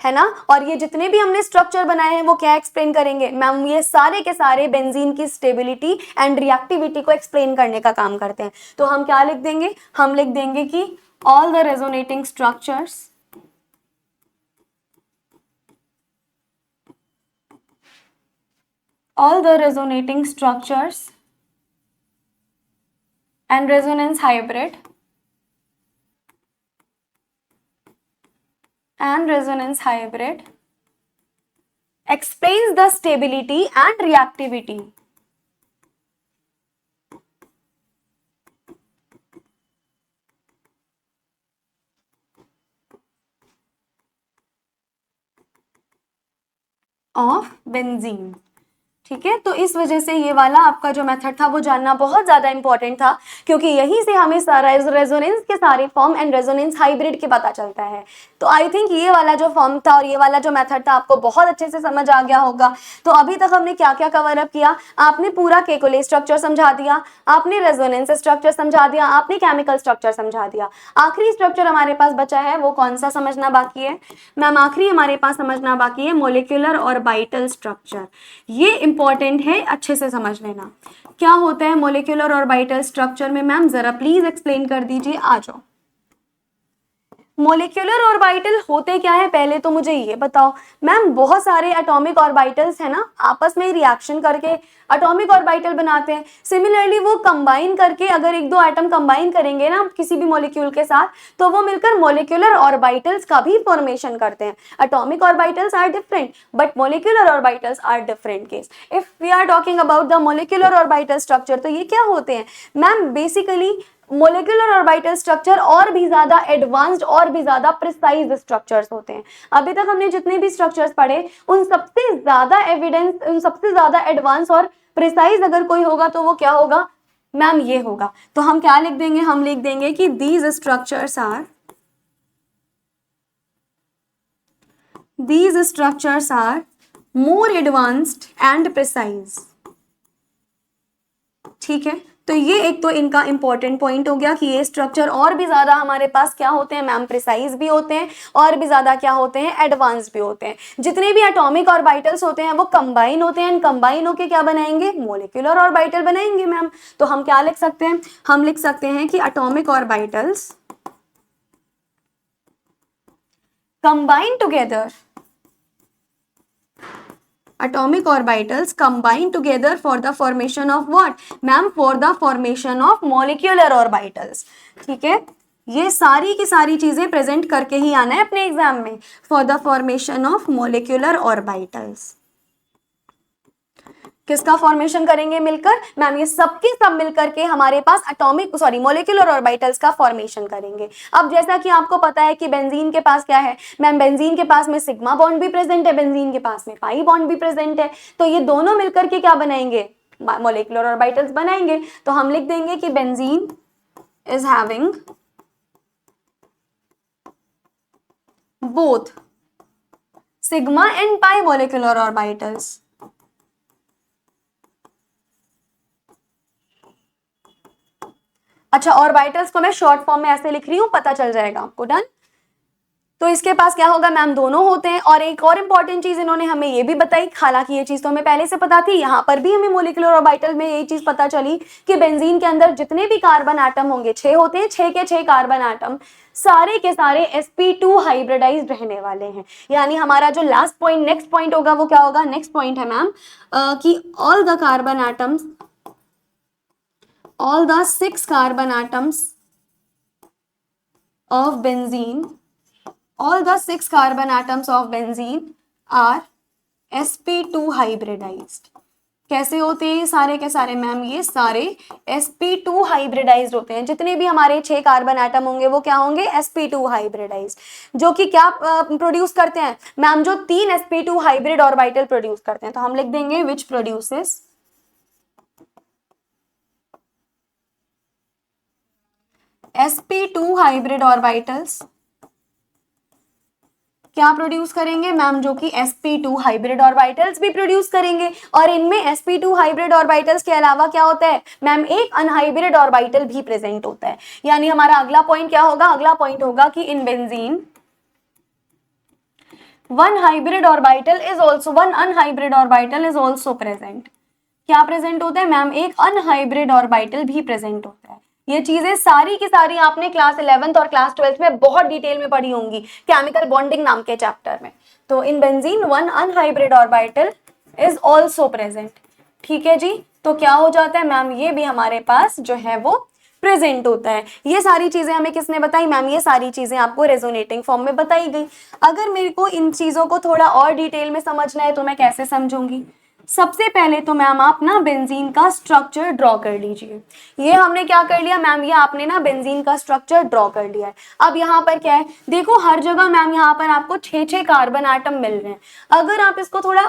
है ना। और ये जितने भी हमने स्ट्रक्चर बनाए हैं वो क्या एक्सप्लेन करेंगे मैम, ये सारे के सारे बेंजीन की स्टेबिलिटी एंड रिएक्टिविटी को एक्सप्लेन करने का काम करते हैं। तो हम क्या लिख देंगे, हम लिख देंगे कि all the resonating structures and resonance hybrid explains the stability and reactivity of benzene। ठीक है, तो इस वजह से ये वाला आपका जो मेथड था वो जानना बहुत ज्यादा इंपॉर्टेंट था, क्योंकि यहीं से हमें सारा रेजोनेंस के सारे फॉर्म एंड रेजोनेंस हाइब्रिड के पता चलता है। तो आई थिंक ये वाला जो फॉर्म था और ये वाला जो मेथड था आपको बहुत अच्छे से समझ आ गया होगा। तो अभी तक हमने क्या क्या कवर अप किया, आपने पूरा केकुले स्ट्रक्चर समझा दिया, आपने रेजोनेंस स्ट्रक्चर समझा दिया, आपने केमिकल स्ट्रक्चर समझा दिया। आखिरी स्ट्रक्चर हमारे पास बचा है, वो कौन सा समझना बाकी है मैम, आखिरी हमारे पास समझना बाकी है मोलिकुलर ऑर्बिटल स्ट्रक्चर। ये इंपॉर्टेंट है, अच्छे से समझ लेना क्या होता है मोलिकुलर ऑर्बिटल स्ट्रक्चर में। मैम जरा प्लीज एक्सप्लेन कर दीजिए, आ जाओ। मोलिकुलर ऑर्बिटल होते क्या है, पहले तो मुझे ये बताओ मैम। बहुत सारे एटॉमिक ऑर्बिटल्स है ना, आपस में रिएक्शन करके एटॉमिक ऑर्बिटल बनाते हैं। सिमिलरली वो कंबाइन करके, अगर एक दो एटम कंबाइन करेंगे ना किसी भी मॉलिक्यूल के साथ, तो वो मिलकर मोलिकुलर ऑर्बिटल्स का भी फॉर्मेशन करते हैं। Atomic orbitals are different but molecular orbitals are different case. If we are talking about the molecular orbital structure, तो ये क्या होते हैं ma'am, basically molecular orbital structure और भी ज्यादा एडवांस्ड और भी ज्यादा प्रिसाइज स्ट्रक्चर्स होते हैं। अभी तक हमने जितने भी स्ट्रक्चर्स पढ़े उन सबसे ज्यादा एविडेंस, उन सबसे ज्यादा एडवांस और प्रिसाइज अगर कोई होगा तो वो क्या होगा मैम, ये होगा। तो हम क्या लिख देंगे, हम लिख देंगे कि these structures are more advanced and precise। ठीक है, तो ये एक तो इनका इंपॉर्टेंट पॉइंट हो गया कि ये स्ट्रक्चर और भी ज्यादा हमारे पास क्या होते हैं मैम, प्रिसाइज भी होते हैं और भी ज्यादा क्या होते हैं, एडवांस भी होते हैं। जितने भी एटॉमिक ऑर्बिटल्स होते हैं वो कंबाइन होते हैं, कंबाइन होके क्या बनाएंगे, मोलिकुलर ऑर्बिटल बनाएंगे मैम। तो हम क्या लिख सकते हैं, हम लिख सकते हैं कि atomic orbitals combine together, atomic orbitals combine together for the formation of what ma'am, for the formation of molecular orbitals। ठीक है, ये सारी की सारी चीजें प्रेजेंट करके ही आना है अपने एग्जाम में। For the formation of molecular orbitals, किसका फॉर्मेशन करेंगे मिलकर? मैम ये सबके सब मिलकर के हमारे पास मोलिकुलर ऑर्बिटल्स का फॉर्मेशन करेंगे। अब जैसा कि आपको पता है कि बेंजीन के पास क्या है मैम, बेंजीन के पास में सिग्मा बॉन्ड भी प्रेजेंट है, बेंजीन के पास में पाई बॉन्ड भी प्रेजेंट है, तो ये दोनों मिलकर के क्या बनाएंगे? मोलिकुलर ऑर्बिटल्स बनाएंगे। तो हम लिख देंगे कि benzene is having both sigma and pi molecular orbitals. अच्छा, ऑर्बिटल्स को मैं शॉर्ट फॉर्म में ऐसे लिख रही हूं, पता चल जाएगा आपको। डन। तो इसके पास क्या होगा मैम? दोनों होते हैं। और एक और इंपॉर्टेंट चीज इन्होंने हमें ये भी बताई, हालांकि ये चीज तो हमें पहले से पता थी, यहाँ पर भी हमें मोलिकुलर ऑर्बिटल में ये चीज पता चली कि बेंजीन के अंदर जितने भी कार्बन एटम होंगे 6 होते हैं, 6 के 6 कार्बन एटम सारे के सारे sp2 हाइब्रिडाइज्ड रहने वाले हैं। यानी हमारा जो लास्ट पॉइंट नेक्स्ट पॉइंट होगा वो क्या होगा? नेक्स्ट पॉइंट है मैम कि all the carbon atoms, all the 6 carbon atoms of benzene, all the 6 carbon atoms of benzene are sp2 hybridized। कैसे होते हैं सारे के सारे मैम? ये सारे sp2 हाइब्रिडाइज्ड होते हैं। जितने भी हमारे 6 कार्बन एटम होंगे वो क्या होंगे? sp2 हाइब्रिडाइज्ड, जो कि क्या प्रोड्यूस करते हैं मैम? जो 3 sp2 हाइब्रिड ऑर्बिटल प्रोड्यूस करते हैं। तो हम लिख देंगे which produces sp2 hybrid orbitals. क्या प्रोड्यूस करेंगे मैम? जो कि sp2 हाइब्रिड ऑर्बिटल्स भी प्रोड्यूस करेंगे। और इनमें sp2 हाइब्रिड ऑर्बिटल्स के अलावा क्या होता है मैम? एक अनहाइब्रिड ऑर्बिटल भी प्रेजेंट होता है। यानी हमारा अगला पॉइंट क्या होगा? अगला पॉइंट होगा कि in benzene one unhybrid orbital is also present. क्या प्रेजेंट होता है मैम? एक अनहाइब्रिड ऑर्बिटल भी प्रेजेंट होता है। ये चीजें सारी की सारी आपने क्लास 11th और क्लास 12th में बहुत डिटेल में पढ़ी होंगी, केमिकल बॉन्डिंग नाम के चैप्टर में। तो in benzene one unhybrid orbital is also present. ठीक है जी। तो क्या हो जाता है मैम? ये भी हमारे पास जो है वो प्रेजेंट होता है। ये सारी चीजें हमें किसने बताई मैम? ये सारी चीजें आपको रेजोनेटिंग फॉर्म में बताई गई। अगर मेरे को इन चीजों को थोड़ा और डिटेल में समझना है तो मैं कैसे समझूंगी? सबसे पहले तो मैम आप ना बेंजीन का स्ट्रक्चर ड्रॉ कर लीजिए। ये हमने क्या कर लिया मैम? ये आपने ना बेंजीन का स्ट्रक्चर ड्रॉ कर लिया है। अब यहाँ पर क्या है? देखो हर जगह मैम यहाँ पर आपको 6 कार्बन एटम मिल रहे हैं। अगर आप इसको थोड़ा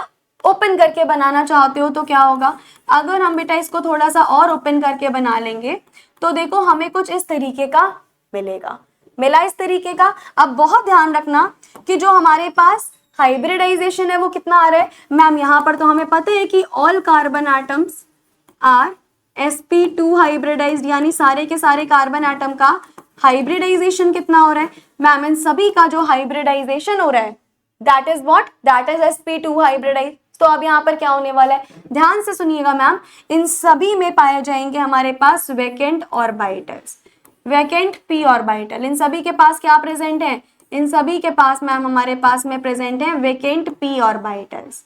ओपन करके बनाना चाहते हो तो क्या होगा? अगर हम बेटा इसको थोड़ा सा और ओपन करके बना लेंगे तो देखो हमें कुछ इस तरीके का मिलेगा। मिला इस तरीके का। अब बहुत ध्यान रखना कि जो हमारे पास हाइब्रिडाइजेशन है वो कितना आ रहा है मैम? यहाँ पर तो हमें पता है कि all carbon atoms are sp2 hybridized, यानी सारे के सारे कार्बन एटम का हाइब्रिडाइजेशन कितना हो रहा है मैम? इन सभी का जो हाइब्रिडाइजेशन हो रहा है that is what? That is sp2 hybridized. तो अब यहाँ पर क्या होने वाला है? ध्यान से सुनिएगा मैम। इन सभी में पाए जाएंगे हमारे पास vacant orbitals, vacant p orbital. इन सभी के पास क्या प्रेजेंट है? इन सभी के पास मैम हमारे पास में प्रेजेंट है वैकेंट p ऑर्बिटल्स।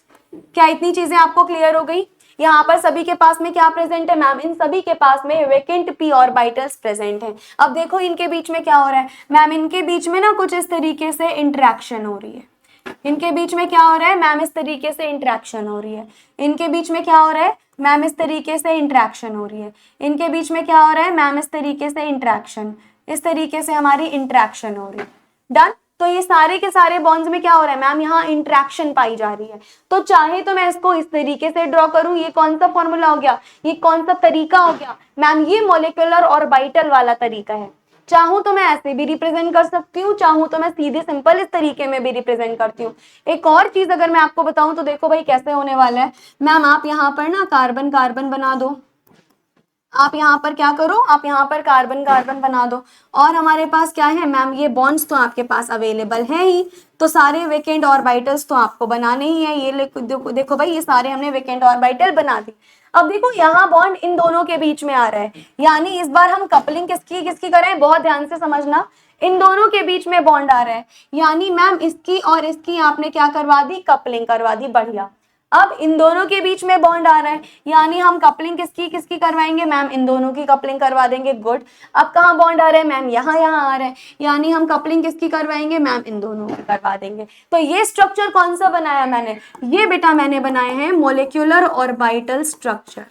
क्या इतनी चीजें आपको क्लियर हो गई? यहाँ पर सभी के पास में क्या प्रेजेंट है मैम? इन सभी के पास में वैकेंट p ऑर्बिटल्स प्रेजेंट है। अब देखो इनके बीच में क्या हो रहा है मैम? इनके बीच में ना कुछ इस तरीके से इंटरेक्शन हो रही है। इनके बीच में क्या हो रहा है मैम? इस तरीके से इंटरेक्शन हो रही है। इनके बीच में क्या हो रहा है मैम? इस तरीके से इंटरेक्शन हो रही है। इनके बीच में क्या हो रहा है मैम? इस तरीके से इंटरेक्शन, इस तरीके से हमारी इंटरेक्शन हो रही है। डन। तो ये सारे के सारे बॉन्ड्स में क्या हो रहा है मैम? यहाँ इंटरेक्शन पाई जा रही है। तो चाहे तो मैं इसको इस तरीके से ड्रॉ करूं, ये कौन सा फॉर्मूला हो गया? ये कौन सा तरीका हो गया मैम? ये मोलिकुलर ऑर्बिटल वाला तरीका है। चाहूं तो मैं ऐसे भी रिप्रेजेंट कर सकती हूँ, चाहूं तो मैं सीधे सिंपल इस तरीके में भी रिप्रेजेंट करती हूँ। एक और चीज अगर मैं आपको बताऊं तो देखो भाई कैसे होने वाला है मैम। आप यहाँ पर ना कार्बन कार्बन बना दो। आप यहाँ पर क्या करो? आप यहाँ पर कार्बन कार्बन बना दो। और हमारे पास क्या है मैम? ये बॉन्ड्स तो आपके पास अवेलेबल है ही, तो सारे वैकेंट ऑर्बिटल्स तो आपको बनाने ही है। ये देखो भाई, ये सारे हमने वैकेंट ऑर्बिटल बना दी। अब देखो यहाँ बॉन्ड इन दोनों के बीच में आ रहा है, यानी इस बार हम कपलिंग किसकी किसकी करें? बहुत ध्यान से समझना। इन दोनों के बीच में बॉन्ड आ रहा है, यानी मैम इसकी और इसकी आपने क्या करवा दी? कपलिंग करवा दी। बढ़िया। अब इन दोनों के बीच में बॉन्ड आ रहा है, यानी हम कपलिंग किसकी किसकी करवाएंगे मैम, इन दोनों की कपलिंग करवा देंगे। गुड। अब कहाँ बॉन्ड आ रहा है मैम, यहाँ यहाँ आ रहा है, यानी हम कपलिंग किसकी करवाएंगे मैम, इन दोनों की करवा देंगे। तो ये स्ट्रक्चर कौन सा बनाया मैंने, ये बेटा मैंने बनाए हैं मोलिक्यूलर ऑर्बिटल स्ट्रक्चर।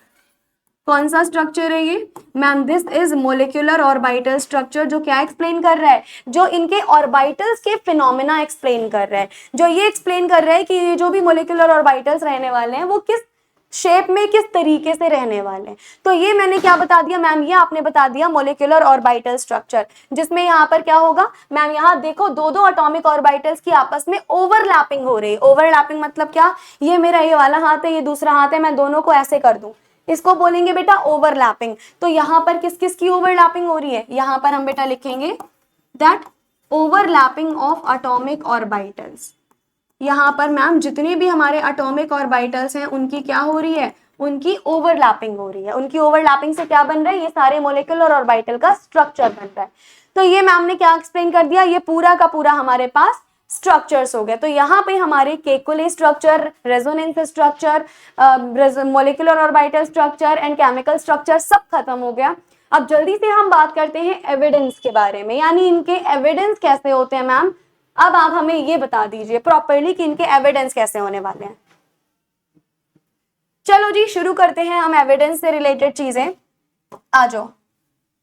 कौन सा स्ट्रक्चर है ये ma'am, this is molecular orbital structure. जो क्या एक्सप्लेन कर रहा है, जो इनके ऑर्बिटल्स के फिनोमेना एक्सप्लेन कर रहा है, जो ये एक्सप्लेन कर रहा है कि ये जो भी मोलिकुलर ऑर्बिटल्स रहने वाले हैं वो किस शेप में किस तरीके से रहने वाले हैं। तो ये मैंने क्या बता दिया मैम, ये आपने बता दिया मोलिकुलर ऑर्बिटल स्ट्रक्चर, जिसमें यहाँ पर क्या होगा मैम, यहाँ देखो दो दो एटॉमिक ऑर्बिटल्स की आपस में ओवरलैपिंग हो रही है। ओवरलैपिंग मतलब क्या, ये मेरा ये वाला हाथ है, ये दूसरा हाथ है, मैं दोनों को ऐसे कर दूं, इसको बोलेंगे बेटा ओवरलैपिंग। तो यहाँ पर किस किस की ओवरलैपिंग हो रही है, यहाँ पर हम बेटा लिखेंगे that overlapping of atomic orbitals. यहाँ पर मैम जितने भी हमारे एटॉमिक ऑर्बिटल्स हैं उनकी क्या हो रही है, उनकी ओवरलैपिंग हो रही है। उनकी ओवरलैपिंग से क्या बन रहा है, ये सारे मोलिकुलर ऑर्बिटल का स्ट्रक्चर बन रहा है। तो ये मैम ने क्या एक्सप्लेन कर दिया, ये पूरा का पूरा हमारे पास स्ट्रक्चर्स हो गए। तो यहाँ पे हमारे Kekule structure, resonance structure, molecular orbital structure and chemical structure सब खत्म हो गया। अब जल्दी से हम बात करते हैं एविडेंस के बारे में, यानी इनके एविडेंस कैसे होते हैं मैम। अब आप हमें ये बता दीजिए प्रॉपरली कि इनके एविडेंस कैसे होने वाले हैं। चलो जी शुरू करते हैं हम एविडेंस से रिलेटेड चीजें, आ जाओ।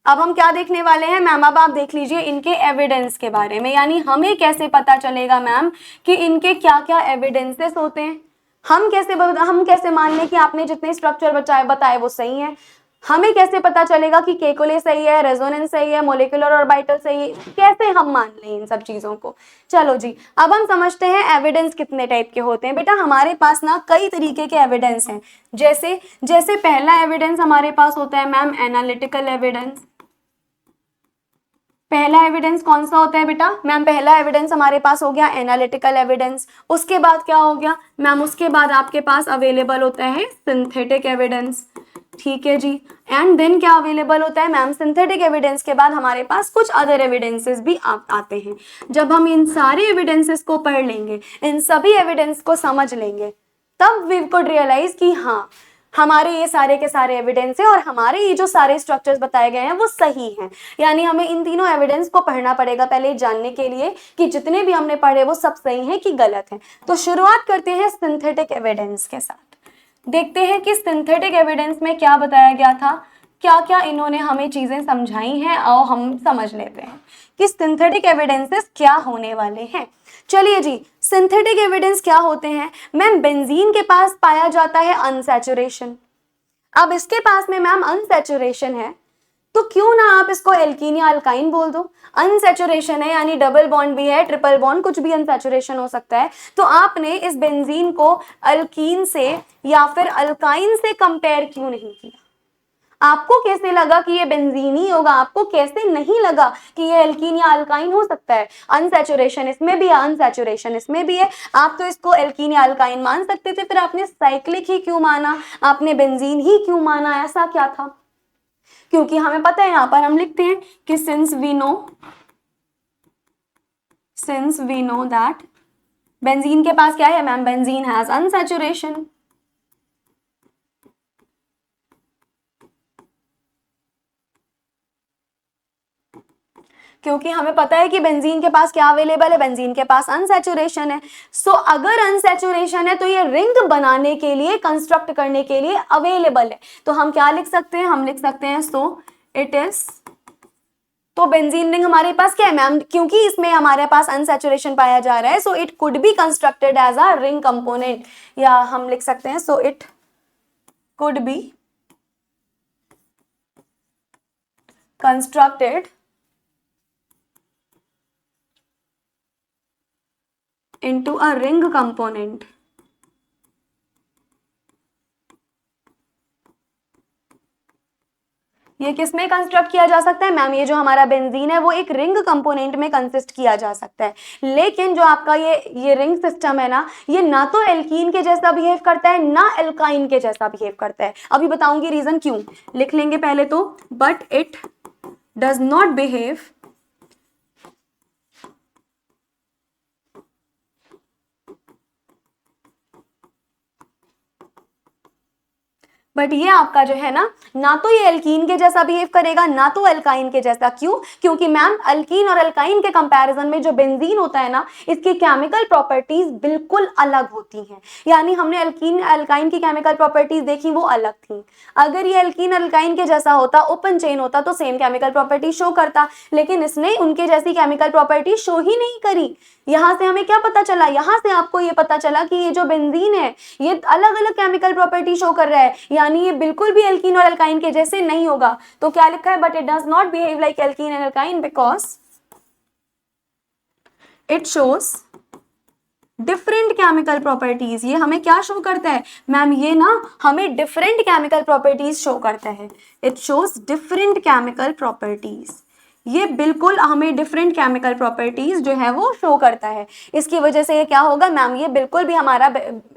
अब हम क्या देखने वाले हैं मैम, अब आप देख लीजिए इनके एविडेंस के बारे में, यानी हमें कैसे पता चलेगा मैम कि इनके क्या क्या एविडेंसेस होते हैं। हम कैसे मान लें कि आपने जितने स्ट्रक्चर बताए वो सही है। हमें कैसे पता चलेगा कि केकुले सही है, रेजोनेंस सही है, मोलिकुलर ऑर्बिटल सही है, कैसे हम मान लें इन सब चीजों को। चलो जी अब हम समझते हैं एविडेंस कितने टाइप के होते हैं। बेटा हमारे पास ना कई तरीके के एविडेंस हैं। जैसे जैसे पहला एविडेंस हमारे पास होता है मैम एनालिटिकल एविडेंस। पहला एविडेंस कौन सा होता है बेटा मैम, पहला एविडेंस हमारे पास हो गया एनालिटिकल एविडेंस। उसके बाद क्या हो गया मैम, उसके बाद आपके पास अवेलेबल होता है सिंथेटिक एविडेंस। ठीक है जी, एंड देन क्या अवेलेबल होता है मैम, सिंथेटिक एविडेंस के बाद हमारे पास कुछ अदर एविडेंसेस भी आते हैं। जब हम इन सारे एविडेंसेस को पढ़ लेंगे, इन सभी एविडेंस को समझ लेंगे, तब वी कुड रियलाइज कि हाँ हमारे ये सारे के सारे एविडेंस है और हमारे ये जो सारे स्ट्रक्चर्स बताए गए हैं वो सही हैं। यानी हमें इन तीनों एविडेंस को पढ़ना पड़ेगा पहले जानने के लिए कि जितने भी हमने पढ़े वो सब सही हैं कि गलत हैं। तो शुरुआत करते हैं सिंथेटिक एविडेंस के साथ। देखते हैं कि सिंथेटिक एविडेंस में क्या बताया गया था, क्या क्या इन्होंने हमें चीजें समझाई हैं, और हम समझ लेते हैं कि सिंथेटिक एविडेंसेस क्या होने वाले हैं। चलिए जी सिंथेटिक एविडेंस क्या होते हैं मैम, बेंजीन के पास पाया जाता है अनसैचुरेशन। अब इसके पास में मैम अनसैचुरेशन है, तो क्यों ना आप इसको एल्कीन या अल्काइन बोल दो। अनसैचुरेशन है यानी डबल बॉन्ड भी है, ट्रिपल बॉन्ड, कुछ भी अनसैचुरेशन हो सकता है। तो आपने इस बेंजीन को अल्कीन से या फिर अल्काइन से कंपेयर क्यों नहीं किया। आपको कैसे लगा कि ये बेंजीन ही होगा, आपको कैसे नहीं लगा कि ये एल्कीन या अल्काइन हो सकता है। अनसैचुरेशन इसमें भी है, अनसैचुरेशन इसमें भी है, आप तो इसको एल्कीन या अल्काइन मान सकते थे, फिर आपने साइक्लिक ही क्यों माना, आपने बेंजीन ही क्यों माना, ऐसा क्या था। क्योंकि हमें पता है यहाँ पर हम लिखते हैं कि since we know that benzene के पास क्या है मैम, बेंजीन हैज अनसैचुरेशन। क्योंकि हमें पता है कि बेंजीन के पास क्या अवेलेबल है, बेंजीन के पास अनसैचुरेशन है। सो अगर अनसैचुरेशन है तो ये रिंग बनाने के लिए, कंस्ट्रक्ट करने के लिए अवेलेबल है। तो हम क्या लिख सकते हैं, हम लिख सकते हैं सो इट इज, तो बेंजीन रिंग हमारे पास क्या है मैम, क्योंकि इसमें हमारे पास अनसैचुरेशन पाया जा रहा है, so it could be constructed as a ring component, या हम लिख सकते हैं so it could be constructed into a ring component। ये किसमें कंस्ट्रक्ट किया जा सकता है मैम, ये जो हमारा बेंजीन है वो एक रिंग कंपोनेंट में कंसिस्ट किया जा सकता है। लेकिन जो आपका ये रिंग सिस्टम है ना, ये ना तो एल्कीन के जैसा बिहेव करता है ना एल्काइन के जैसा बिहेव करता है। अभी बताऊंगी रीजन क्यों, लिख लेंगे पहले तो, but it does not behave but ये आपका जो है ना तो ये एल्कीन के जैसा बिहेव करेगा ना तो अल्काइन के जैसा। क्यों? क्योंकि मैम अल्कीन और अल्काइन के कंपैरिजन में जो बेंजीन होता है ना, इसकी केमिकल प्रॉपर्टीज बिल्कुल अलग होती हैं। यानी हमने अल्कीन अल्काइन की केमिकल प्रॉपर्टीज देखी, वो अलग थी। अगर ये अल्कीन अल्काइन के जैसा होता, ओपन चेन होता, तो सेम केमिकल प्रॉपर्टी शो करता, लेकिन इसने उनके जैसी केमिकल प्रॉपर्टी शो ही नहीं करी। यहाँ से हमें क्या पता चला? यहाँ से आपको ये पता चला कि ये जो बेंजीन है ये अलग अलग केमिकल प्रॉपर्टी शो कर रहा है, यानी ये बिल्कुल भी एल्कीन और अल्काइन के जैसे नहीं होगा। तो क्या लिखा है? But it does not behave like alkene and alkyne because it shows different chemical properties. ये हमें क्या शो करता है मैम? ये ना हमें डिफरेंट केमिकल प्रॉपर्टीज शो करता है। It shows different chemical properties. ये बिल्कुल हमें डिफरेंट केमिकल प्रॉपर्टीज जो है वो शो करता है। इसकी वजह से ये क्या होगा मैम? ये बिल्कुल भी हमारा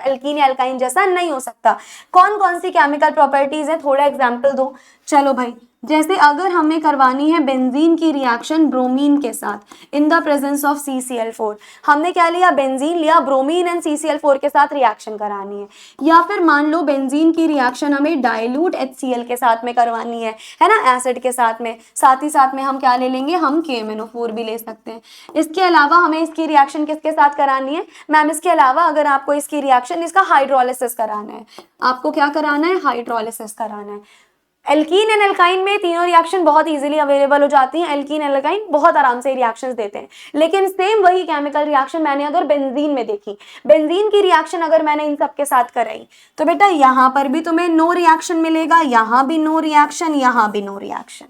एल्कीन या अल्काइन जैसा नहीं हो सकता। कौन कौन सी केमिकल प्रॉपर्टीज है, थोड़ा एग्जाम्पल दो। चलो भाई, जैसे अगर हमें करवानी है बेंजीन की रिएक्शन ब्रोमीन के साथ in the presence of CCl4, हमने क्या लिया? बेंजीन लिया, ब्रोमीन एंड CCl4 के साथ रिएक्शन करानी है। या फिर मान लो बेंजीन की रिएक्शन हमें डाइल्यूट HCl के साथ में करवानी है ना, एसिड के साथ में। साथ ही साथ में हम क्या ले लेंगे? हम KMnO4 भी ले सकते हैं। इसके अलावा हमें इसकी रिएक्शन किसके साथ करानी है मैम? इसके अलावा अगर आपको इसकी रिएक्शन, इसका हाइड्रोलिसिस कराना है, आपको क्या कराना है? हाइड्रोलिसिस कराना है। एल्कीन एंड एल्काइन में तीनों रिएक्शन बहुत इजीली अवेलेबल हो जाती हैं। एल्कीन एंड एल्काइन बहुत आराम से रिएक्शंस देते हैं। लेकिन सेम वही केमिकल रिएक्शन मैंने अगर बेंजीन में देखी, बेंजीन की रिएक्शन अगर मैंने इन सब के साथ कराई, तो बेटा यहाँ पर भी तुम्हें नो रिएक्शन मिलेगा, यहाँ भी नो रिएक्शन, यहाँ भी नो रिएक्शन।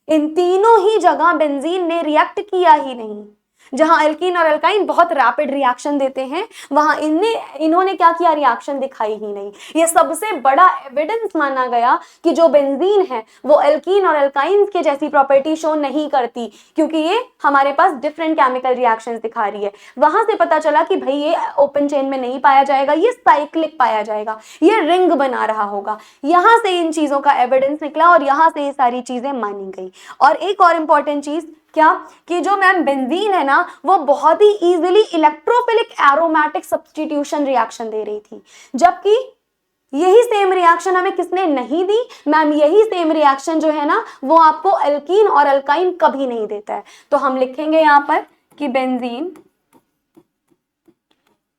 इन तीनों ही जगह बेंजीन ने रिएक्ट किया ही नहीं। जहां एल्कीन और अल्काइन बहुत रैपिड रिएक्शन देते हैं, वहां इन्होंने क्या किया? रिएक्शन दिखाई ही नहीं। ये सबसे बड़ा एविडेंस माना गया कि जो बेंजीन है वो एल्कीन और अल्काइन के जैसी प्रॉपर्टी शो नहीं करती, क्योंकि ये हमारे पास डिफरेंट केमिकल रिएक्शंस दिखा रही है। वहां से पता चला कि भाई ये ओपन चेन में नहीं पाया जाएगा, ये साइक्लिक पाया जाएगा, ये रिंग बना रहा होगा। यहां से इन चीजों का एविडेंस निकला और यहां से ये सारी चीजें मानी गई। और एक और इंपॉर्टेंट चीज क्या, कि जो मैम बेंजीन है ना, वो बहुत ही easily electrophilic aromatic substitution reaction दे रही थी, जबकि यही सेम रिएक्शन हमें किसने नहीं दी मैम? यही सेम रिएक्शन जो है ना, वो आपको एल्कीन और अल्काइन कभी नहीं देता है। तो हम लिखेंगे यहां पर कि benzene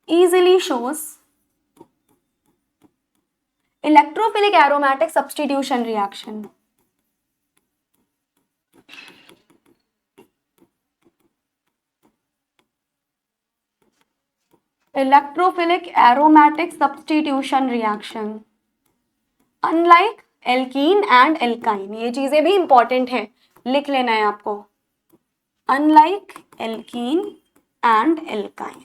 easily shows electrophilic aromatic substitution reaction. Electrophilic aromatic substitution reaction unlike alkene and alkyne. ये चीजें भी इंपॉर्टेंट है, लिख लेना है आपको। अनलाइक एल्कीन एंड एल्काइन,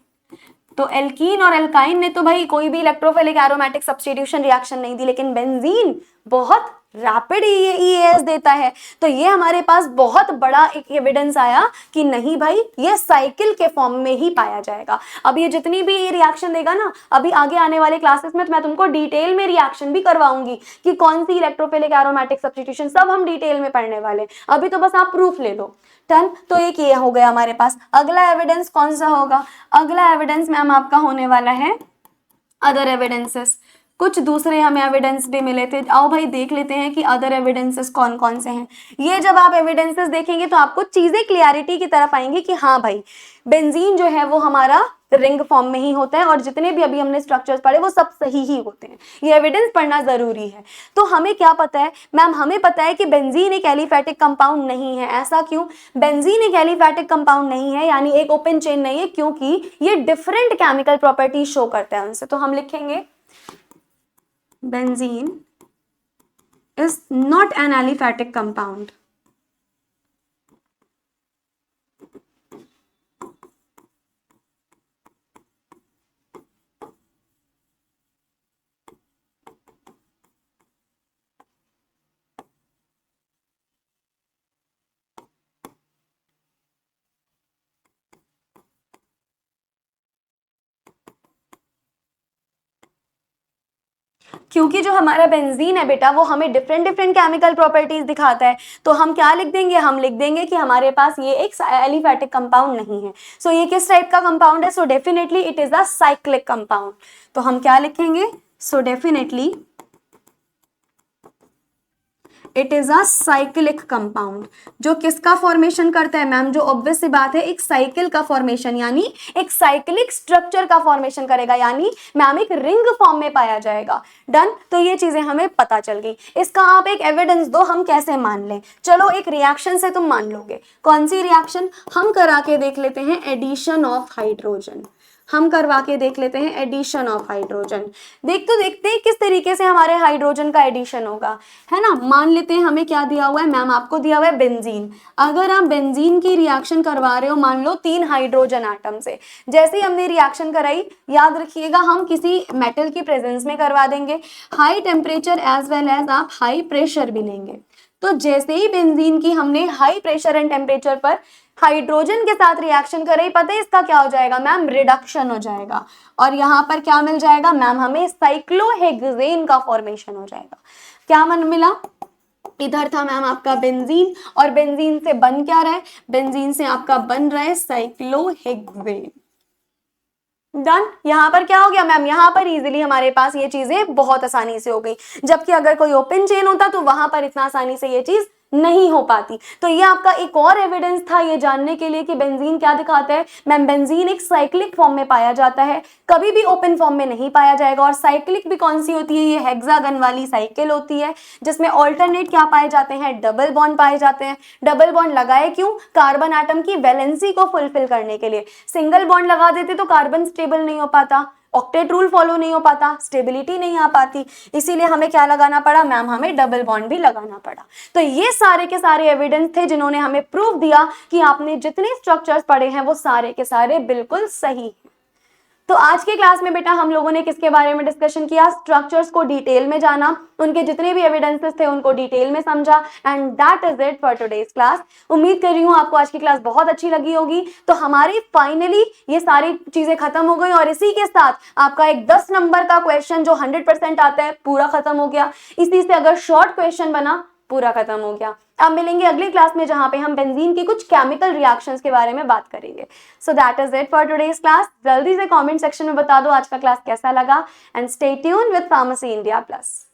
तो एल्कीन और एल्काइन ने तो भाई कोई भी इलेक्ट्रोफिलिक एरोमेटिक सब्स्टिट्यूशन रिएक्शन नहीं दी, लेकिन बेंजीन बहुत रैपिड EAS देता है। तो ये हमारे पास बहुत बड़ा एक एविडेंस आया कि नहीं भाई, ये साइकिल के फॉर्म में ही पाया जाएगा। अब ये जितनी भी ये रिएक्शन देगा ना, अभी आगे आने वाले क्लासेस में तो मैं तुमको डिटेल में रिएक्शन भी करवाऊंगी कि कौन सी इलेक्ट्रोफिलिक एरोमेटिक सब्स्टिट्यूशन, सब हम डिटेल में पढ़ने वाले। अभी तो बस आप प्रूफ ले लो। डन। तो एक ये हो गया हमारे पास। अगला एविडेंस कौन सा होगा? अगला एविडेंस मैम आपका होने वाला है अदर एविडेंसेस। कुछ दूसरे हमें एविडेंस भी मिले थे, आओ भाई देख लेते हैं कि अदर एविडेंसेस कौन कौन से हैं। ये जब आप एविडेंसेस देखेंगे तो आपको चीजें क्लियरिटी की तरफ आएंगी कि हाँ भाई, बेंजीन जो है वो हमारा रिंग फॉर्म में ही होता है और जितने भी अभी हमने स्ट्रक्चर्स पढ़े वो सब सही ही होते हैं। ये एविडेंस पढ़ना जरूरी है। तो हमें क्या पता है मैम? हमें पता है कि बेंजीन एक एलिफैटिक कंपाउंड नहीं है। ऐसा क्यों? बेंजीन एक एलिफैटिक कंपाउंड नहीं है, यानी एक ओपन चेन नहीं है, क्योंकि ये डिफरेंट केमिकल प्रॉपर्टी शो करता है उनसे। तो हम लिखेंगे benzene is not an aliphatic compound. क्योंकि जो हमारा बेंजीन है बेटा वो हमें डिफरेंट केमिकल प्रॉपर्टीज दिखाता है, तो हम क्या लिख देंगे? हम लिख देंगे कि हमारे पास ये एक एलिफैटिक कंपाउंड नहीं है। सो ये किस टाइप का कंपाउंड है? So definitely it is a cyclic compound. तो हम क्या लिखेंगे? So definitely it is a cyclic compound. जो किसका फॉर्मेशन करता है मैम, जो ऑब्वियस सी बात है एक साइकिल का फॉर्मेशन, यानी एक साइक्लिक स्ट्रक्चर का फॉर्मेशन करेगा, यानी मैम एक रिंग फॉर्म में पाया जाएगा। डन, तो ये चीजें हमें पता चल गई। इसका आप एक एविडेंस दो, हम कैसे मान लें। चलो एक रिएक्शन से तुम मान लोगे। कौन सी रिएक्शन, हम करा के देख लेते हैं एडिशन ऑफ हाइड्रोजन। हम करवा के देख लेते हैं एडिशन ऑफ हाइड्रोजन। देखते हैं किस तरीके से हमारे हाइड्रोजन का एडिशन होगा, है ना। मान लेते हैं हमें क्या दिया हुआ है मैम, आपको दिया हुआ है बेंजीन। अगर आप बेंजीन की रिएक्शन करवा रहे हो, मान लो 3 हाइड्रोजन आटम से, जैसे ही हमने रिएक्शन कराई, याद रखिएगा हम किसी मेटल की प्रेजेंस में करवा देंगे। High temperature as well as आप हाई प्रेशर भी लेंगे। तो जैसे ही बेंजीन की हमने हाई प्रेशर एंड टेम्परेचर पर हाइड्रोजन के साथ रिएक्शन करें, पता है इसका क्या हो जाएगा मैम, रिडक्शन हो जाएगा। और यहाँ पर क्या मिल जाएगा मैम, हमें साइक्लोहेक्सेन का फॉर्मेशन हो जाएगा। क्या मन मिला, इधर था मैम आपका बेंजीन, और बेंजीन से बन क्या रहा है, बेंजीन से आपका बन रहा है साइक्लोहेक्सेन। डन, यहाँ पर क्या हो गया मैम, यहाँ पर इजीली हमारे पास ये चीजें बहुत आसानी से हो गई, जबकि अगर कोई ओपन चेन होता तो वहां पर इतना आसानी से ये चीज नहीं हो पाती। तो ये आपका एक और एविडेंस था ये जानने के लिए कि बेंजीन क्या दिखाता है मैम, बेंजीन एक साइक्लिक फॉर्म में पाया जाता है, कभी भी ओपन फॉर्म में नहीं पाया जाएगा। और साइक्लिक भी कौन सी होती है, ये हेक्सागन वाली साइकिल होती है, जिसमें ऑल्टरनेट क्या पाए जाते हैं, डबल बॉन्ड पाए जाते हैं। डबल बॉन्ड लगाए क्यों, कार्बन एटम की वैलेंसी को फुलफिल करने के लिए। सिंगल बॉन्ड लगा देते तो कार्बन स्टेबल नहीं हो पाता, ऑक्टेट रूल फॉलो नहीं हो पाता, स्टेबिलिटी नहीं आ पाती, इसीलिए हमें क्या लगाना पड़ा मैम, हमें डबल बॉन्ड भी लगाना पड़ा। तो ये सारे के सारे एविडेंस थे जिन्होंने हमें प्रूव दिया कि आपने जितने स्ट्रक्चर्स पढ़े हैं वो सारे के सारे बिल्कुल सही हैं। तो आज के क्लास में बेटा हम लोगों ने किसके बारे में डिस्कशन किया, स्ट्रक्चर्स को डिटेल में जाना, उनके जितने भी एविडेंसेस थे उनको डिटेल में समझा, and that is it for today's class. उम्मीद कर रही हूँ आपको आज की क्लास बहुत अच्छी लगी होगी। तो हमारी फाइनली ये सारी चीजें खत्म हो गई, और इसी के साथ आपका एक 10 नंबर का क्वेश्चन जो 100% आता है पूरा खत्म हो गया। इसी से अगर शॉर्ट क्वेश्चन बना पूरा खत्म हो गया। अब मिलेंगे अगली क्लास में जहां पे हम बेंजीन की कुछ केमिकल रिएक्शंस के बारे में बात करेंगे। So that is it for today's class. जल्दी से कमेंट सेक्शन में बता दो आज का क्लास कैसा लगा, and stay tuned with pharmacy India plus.